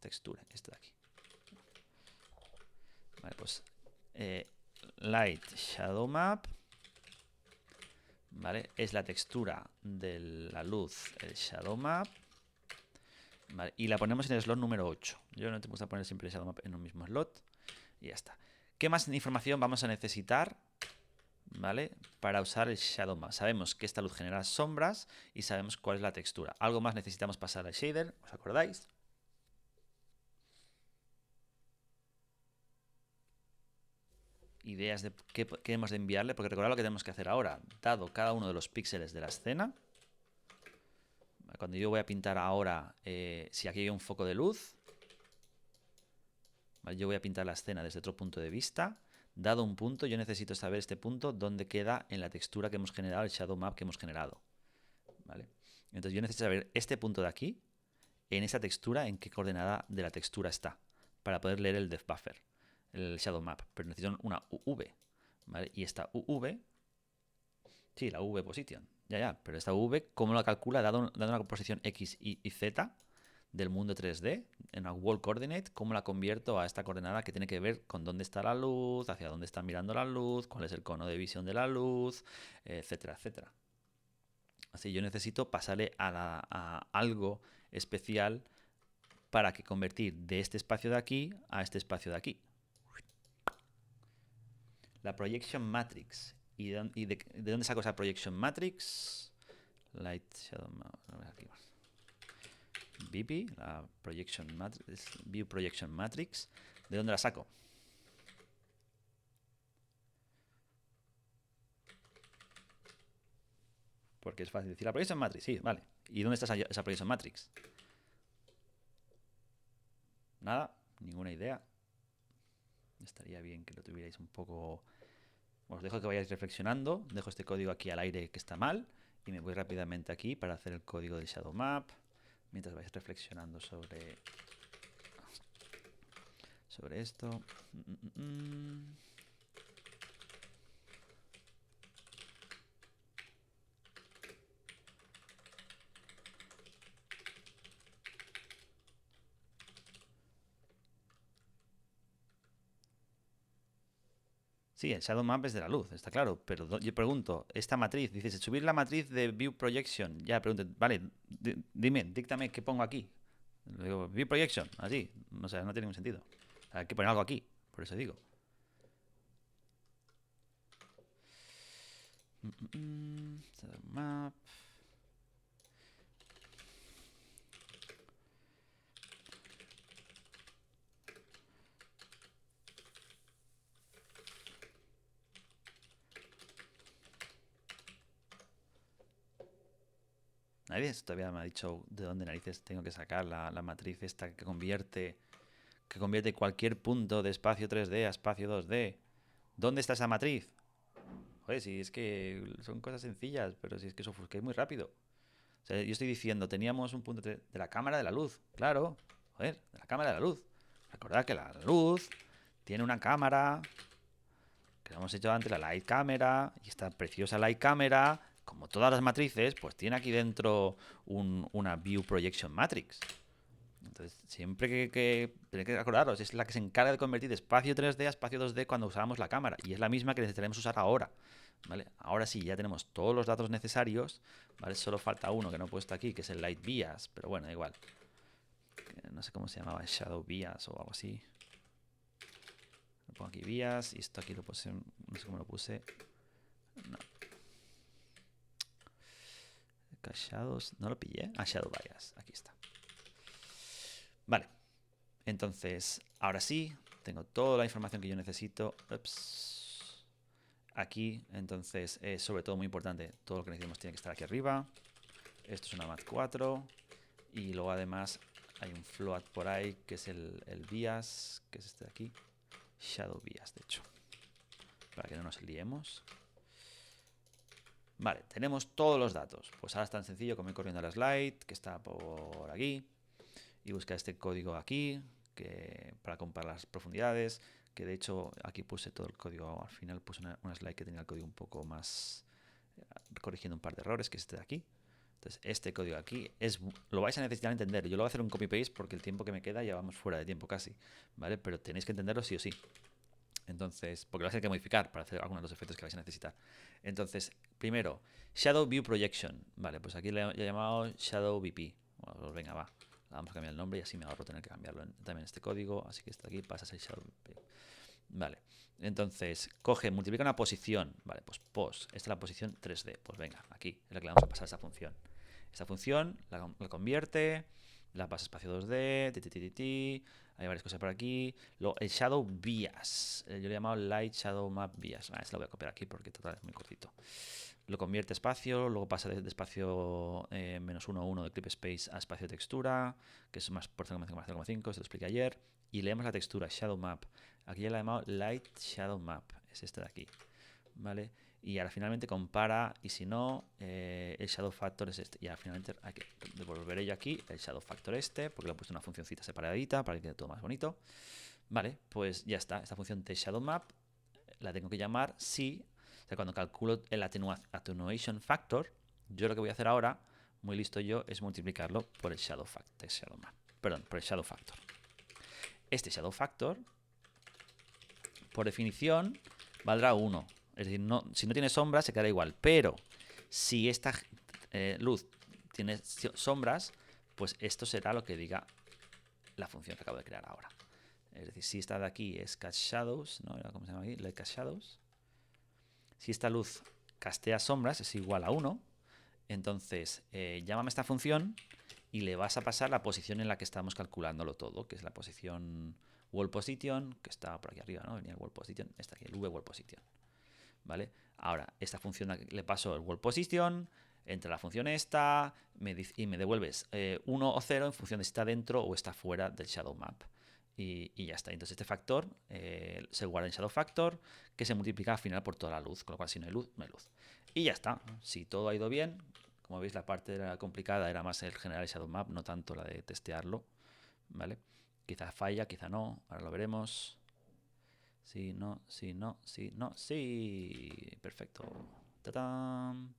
textura, este de aquí. Vale, pues light shadow map, ¿vale? Es la textura de la luz, el shadow map, ¿vale? Y la ponemos en el slot número 8. Yo no te gusta poner siempre el shadow map en un mismo slot y ya está. ¿Qué más información vamos a necesitar? ¿Vale? Para usar el shadow map. Sabemos que esta luz genera sombras y sabemos cuál es la textura. Algo más necesitamos pasar al shader, ¿os acordáis? Ideas de qué hemos de enviarle, porque recordad lo que tenemos que hacer ahora. Dado cada uno de los píxeles de la escena, cuando yo voy a pintar ahora, si aquí hay un foco de luz, ¿vale? Yo voy a pintar la escena desde otro punto de vista. Dado un punto, yo necesito saber este punto dónde queda en la textura que hemos generado, el shadow map que hemos generado. ¿Vale? Entonces yo necesito saber este punto de aquí, en esa textura, en qué coordenada de la textura está, para poder leer el depth buffer, el shadow map. Pero necesito una UV, ¿vale? Y esta UV, sí, la UV position, ya, pero esta UV, ¿cómo la calcula? Dado una posición X y Z del mundo 3D, en una wall coordinate, ¿cómo la convierto a esta coordenada que tiene que ver con dónde está la luz, hacia dónde está mirando la luz, cuál es el cono de visión de la luz, etcétera, etcétera? Así yo necesito pasarle a algo especial para que convertir de este espacio de aquí a este espacio de aquí. La projection matrix. ¿Y de dónde saco esa projection matrix? Light shadow. Aquí más. BP, la projection matrix, view projection matrix. ¿De dónde la saco? Porque es fácil decir la projection matrix, sí, vale. ¿Y dónde está esa projection matrix? Nada, ninguna idea. Estaría bien que lo tuvierais un poco. Os dejo que vayáis reflexionando. Dejo este código aquí al aire que está mal. Y me voy rápidamente aquí para hacer el código del shadow map. Mientras vais reflexionando sobre esto. Sí, el shadow map es de la luz, está claro. Pero yo pregunto, esta matriz, dices, subir la matriz de view projection. Ya, pregunto, vale, dime, díctame qué pongo aquí. Le digo, view projection, así. O sea, no tiene ningún sentido. Hay que poner algo aquí, por eso digo. Shadow map. Nadie todavía me ha dicho de dónde narices tengo que sacar la matriz esta que convierte cualquier punto de espacio 3D a espacio 2D. ¿Dónde está esa matriz? Joder, si es que son cosas sencillas, pero si es que eso ofusqué muy rápido. O sea, yo estoy diciendo, teníamos un punto de la cámara de la luz. Claro, joder, de la cámara de la luz. Recordad que la luz tiene una cámara que hemos hecho antes, la Light Camera, y esta preciosa Light Camera, como todas las matrices, pues tiene aquí dentro una View Projection Matrix. Entonces, siempre que tenéis que acordaros, es la que se encarga de convertir de espacio 3D a espacio 2D cuando usábamos la cámara, y es la misma que necesitaremos usar ahora. ¿Vale? Ahora sí, ya tenemos todos los datos necesarios, ¿vale? Solo falta uno que no he puesto aquí, que es el Light Bias, pero bueno, da igual. No sé cómo se llamaba, Shadow Bias o algo así. Lo pongo aquí Bias y esto aquí lo puse, no sé cómo lo puse. No. Shadows, no lo pillé. Ah, Shadow Bias, aquí está. Vale, entonces, ahora sí, tengo toda la información que yo necesito. Ups. Aquí, entonces, es sobre todo muy importante, todo lo que necesitamos tiene que estar aquí arriba. Esto es una Mat 4. Y luego además hay un float por ahí, que es el bias, que es este de aquí. Shadow Bias, de hecho. Para que no nos liemos. Vale, tenemos todos los datos. Pues ahora es tan sencillo como ir corriendo a la slide, que está por aquí. Y buscar este código aquí, para comparar las profundidades. Que de hecho aquí puse todo el código. Al final puse una slide que tenía el código un poco más... corrigiendo un par de errores, que es este de aquí. Entonces, este código aquí lo vais a necesitar entender. Yo lo voy a hacer un copy-paste porque el tiempo que me queda ya vamos fuera de tiempo casi, ¿vale? Pero tenéis que entenderlo sí o sí. Entonces, porque lo vais a tener que modificar para hacer algunos de los efectos que vais a necesitar. Entonces, primero, Shadow View Projection. Vale, pues aquí le he llamado Shadow VP. Bueno, pues venga, va. Vamos a cambiar el nombre y así me ahorro tener que cambiarlo también este código. Así que está aquí, pasa a ser Shadow VP. Vale. Entonces, multiplica una posición. Vale, pues pos. Esta es la posición 3D. Pues venga, aquí es la que le vamos a pasar a esa función. Esta función la convierte, la pasa a espacio 2D, hay varias cosas por aquí. El Shadow Bias, yo le he llamado Light Shadow Map Bias. Este lo voy a copiar aquí porque total es muy cortito. Lo convierte a espacio, luego pasa de espacio -1,1 de Clip Space a espacio de textura, que es más por 0,5, se lo expliqué ayer. Y leemos la textura, Shadow Map. Aquí ya la he llamado Light Shadow Map, es este de aquí. ¿Vale? Y ahora finalmente compara, y si no, el shadow factor es este. Y ahora finalmente aquí, devolveré yo aquí el shadow factor este, porque le he puesto una funcioncita separadita para que quede todo más bonito. Vale, pues ya está. Esta función de shadow map la tengo que llamar si, o sea, cuando calculo el attenuation factor, yo lo que voy a hacer ahora, muy listo yo, es multiplicarlo por el shadow factor, perdón, por el shadow factor. Este shadow factor, por definición, valdrá 1. Es decir, si no tiene sombras se quedará igual. Pero si esta luz tiene sombras, pues esto será lo que diga la función que acabo de crear ahora. Es decir, si esta de aquí es Cast Shadows, ¿no? ¿Cómo se llama aquí? Let Cast Shadows. Si esta luz castea sombras es igual a 1, entonces llámame esta función y le vas a pasar la posición en la que estamos calculándolo todo, que es la posición Wall Position, que está por aquí arriba, ¿no? Venía el Wall Position, está aquí, el V Wall Position. ¿Vale? Ahora, esta función le paso el Wall Position, entra la función esta y me devuelves 1 o 0 en función de si está dentro o está fuera del Shadow Map. Y ya está. Entonces este factor se guarda en Shadow Factor, que se multiplica al final por toda la luz, con lo cual si no hay luz, no hay luz. Y ya está. Si todo ha ido bien, como veis la parte complicada era más el generar el Shadow Map, no tanto la de testearlo. ¿Vale? Quizá falla, quizá no, ahora lo veremos. Sí, no, sí, no, sí, no, sí. Perfecto. ¡Tatán!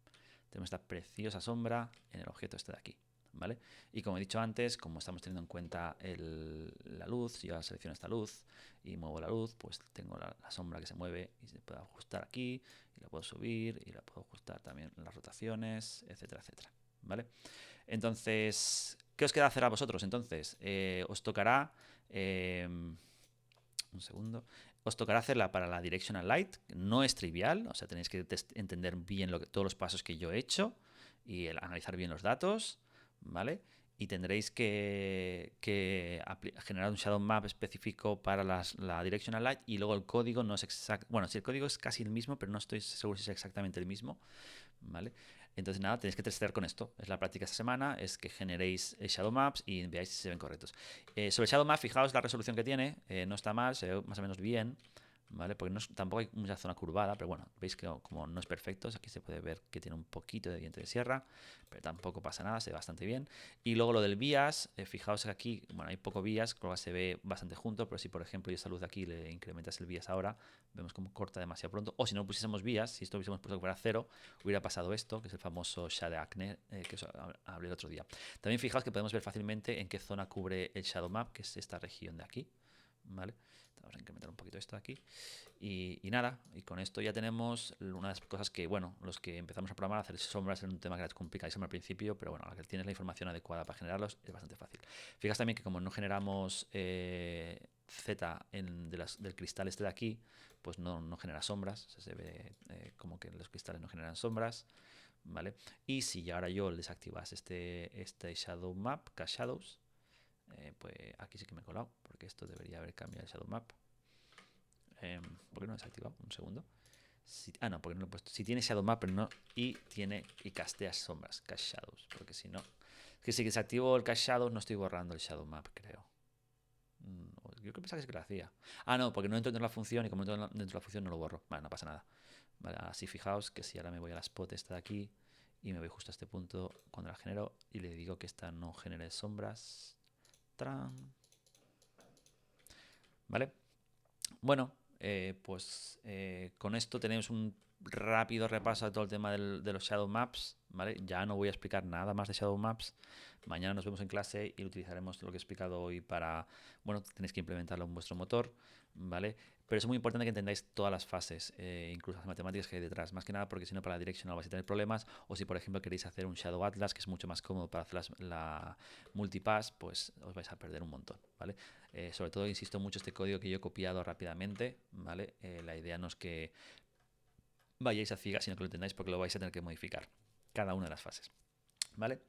Tenemos esta preciosa sombra en el objeto este de aquí. ¿Vale? Y como he dicho antes, como estamos teniendo en cuenta la luz, si yo selecciono esta luz y muevo la luz, pues tengo la sombra que se mueve y se puede ajustar aquí, y la puedo subir, y la puedo ajustar también en las rotaciones, etcétera, etcétera. ¿Vale? Entonces, ¿qué os queda hacer a vosotros? Entonces, os tocará... un segundo. Os tocará hacerla para la Directional Light. No es trivial, o sea, tenéis que entender bien todos los pasos que yo he hecho y analizar bien los datos, ¿vale? Y tendréis que generar un Shadow Map específico para la Directional Light y luego el código no es exacto. Bueno, si el código es casi el mismo, pero no estoy seguro si es exactamente el mismo, ¿vale? Entonces, nada, tenéis que testear con esto. Es la práctica esta semana, es que generéis shadow maps y veáis si se ven correctos. Sobre shadow map, fijaos la resolución que tiene, no está mal, se ve más o menos bien, ¿vale? Porque tampoco hay mucha zona curvada, pero bueno, veis que como no es perfecto, aquí se puede ver que tiene un poquito de diente de sierra, pero tampoco pasa nada, se ve bastante bien. Y luego lo del bias, fijaos que aquí, bueno, hay poco bias, con lo cual se ve bastante junto, pero si por ejemplo esta luz de aquí le incrementas el bias ahora, vemos como corta demasiado pronto. O si no pusiésemos bias, si esto hubiésemos puesto que fuera 0, hubiera pasado esto, que es el famoso shadow acne, que os hablé el otro día. También fijaos que podemos ver fácilmente en qué zona cubre el shadow map, que es esta región de aquí, ¿vale? Vamos a incrementar un poquito esto aquí. Y nada, y con esto ya tenemos una de las cosas que, bueno, los que empezamos a programar, hacer sombras es un tema que era complicadísimo al principio, pero bueno, a la que tienes la información adecuada para generarlos es bastante fácil. Fijas también que como no generamos Z del cristal este de aquí, pues no genera sombras, se ve como que los cristales no generan sombras, ¿vale? Y si ahora yo desactivase este Shadow Map, Cache Shadows, pues aquí sí que me he colado, porque esto debería haber cambiado el Shadow Map. ¿Por qué no lo he desactivado? Un segundo. No, porque no lo he puesto. Si tiene Shadow Map, pero no. Y castea sombras, Cache Shadows. Porque si no. Es que si desactivo el Cache Shadows, no estoy borrando el Shadow Map, creo. Yo creo que pensaba que sí que lo hacía. No, porque no entro dentro de la función y como entro dentro de la función no lo borro. Vale, no pasa nada. Vale, así fijaos que si ahora me voy a la spot esta de aquí y me voy justo a este punto cuando la genero y le digo que esta no genere sombras. ¡Tran! ¿Vale? Bueno, pues con esto tenemos un rápido repaso de todo el tema de los Shadow Maps, ¿vale? Ya no voy a explicar nada más de Shadow Maps. Mañana nos vemos en clase y utilizaremos lo que he explicado hoy para, bueno, tenéis que implementarlo en vuestro motor, ¿vale? Pero es muy importante que entendáis todas las fases, incluso las matemáticas que hay detrás, más que nada porque si no para la directional vais a tener problemas, o si por ejemplo queréis hacer un Shadow Atlas, que es mucho más cómodo para hacer la multipass, pues os vais a perder un montón, ¿vale? Sobre todo, insisto mucho, este código que yo he copiado rápidamente, ¿vale? La idea no es que vayáis a ciegas, sino que lo entendáis porque lo vais a tener que modificar, cada una de las fases, ¿vale?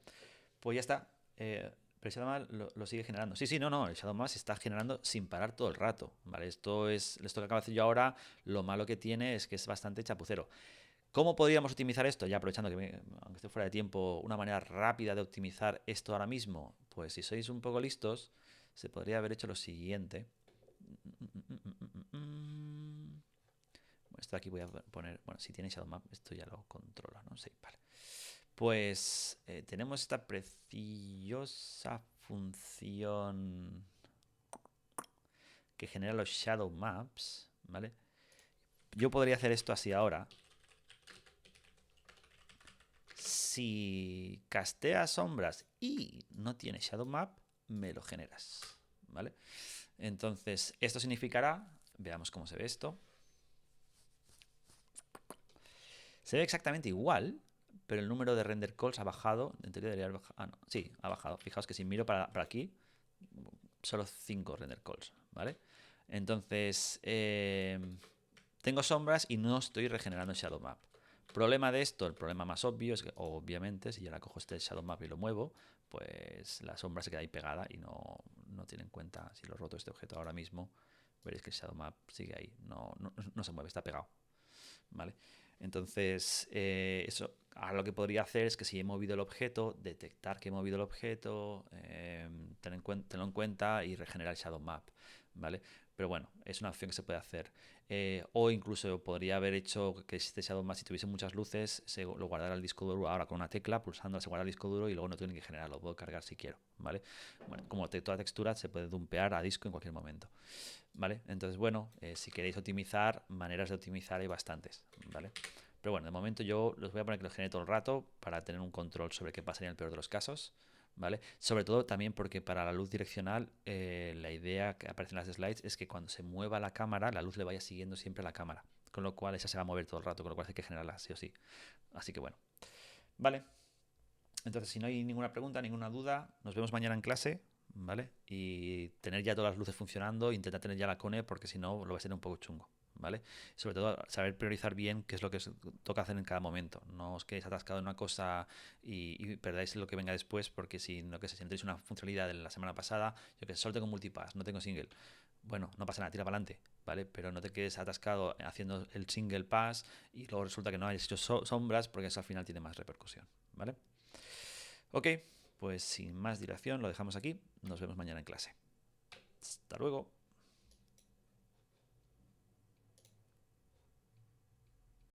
Pues ya está. Pero el Shadow Map lo sigue generando. Sí, no, el Shadow Map se está generando sin parar todo el rato, ¿vale? Esto que acabo de hacer yo ahora, lo malo que tiene es que es bastante chapucero. ¿Cómo podríamos optimizar esto? Ya aprovechando que, aunque esté fuera de tiempo, una manera rápida de optimizar esto ahora mismo. Pues si sois un poco listos, se podría haber hecho lo siguiente. Bueno, esto aquí voy a poner, bueno, si tiene Shadow Map, esto ya lo controla, ¿no? Sí, vale. Pues tenemos esta preciosa función que genera los Shadow Maps, ¿vale? Yo podría hacer esto así ahora. Si casteas sombras y no tiene Shadow Map, me lo generas, ¿vale? Entonces, esto significará, veamos cómo se ve esto. Se ve exactamente igual, pero el número de render calls ha bajado. En teoría debería haber bajado. No, sí, ha bajado. Fijaos que si miro para aquí, solo 5 render calls, ¿vale? Entonces, tengo sombras y no estoy regenerando el Shadow Map. Problema de esto, el problema más obvio es que, obviamente, si yo la cojo este Shadow Map y lo muevo, pues la sombra se queda ahí pegada y no tiene en cuenta, si lo roto este objeto ahora mismo, veréis que el Shadow Map sigue ahí, no se mueve, está pegado, ¿vale? Entonces, eso, ahora lo que podría hacer es que si he movido el objeto, detectar que he movido el objeto, tenerlo en cuenta y regenerar el Shadow Map, ¿vale? Pero bueno, es una opción que se puede hacer. O incluso podría haber hecho que este Shadow Map, si tuviese muchas luces, lo guardara al disco duro ahora con una tecla, pulsando se guarda el disco duro y luego no tienen que generarlo, lo puedo cargar si quiero, ¿vale? Bueno, como toda textura se puede dumpear a disco en cualquier momento. ¿Vale? Entonces, bueno, si queréis optimizar, maneras de optimizar hay bastantes, ¿vale? Pero bueno, de momento yo los voy a poner que los genere todo el rato para tener un control sobre qué pasaría en el peor de los casos, ¿vale? Sobre todo también porque para la luz direccional, la idea que aparece en las slides es que cuando se mueva la cámara, la luz le vaya siguiendo siempre a la cámara, con lo cual esa se va a mover todo el rato, con lo cual hay que generarla sí o sí. Así que bueno, ¿vale? Entonces, si no hay ninguna pregunta, ninguna duda, nos vemos mañana en clase, ¿vale? Y tener ya todas las luces funcionando, intentar tener ya la cone, porque si no lo va a ser un poco chungo, ¿vale? Sobre todo saber priorizar bien qué es lo que toca hacer en cada momento. No os quedéis atascado en una cosa y perdáis lo que venga después, porque si no que se sentéis una funcionalidad de la semana pasada, yo que solo tengo multipass, no tengo single. bueno, no pasa nada, tira para adelante, ¿vale? Pero no te quedes atascado haciendo el single pass y luego resulta que no hayas hecho sombras, porque eso al final tiene más repercusión, ¿vale? Ok, pues sin más dilación lo dejamos aquí. Nos vemos mañana en clase. Hasta luego.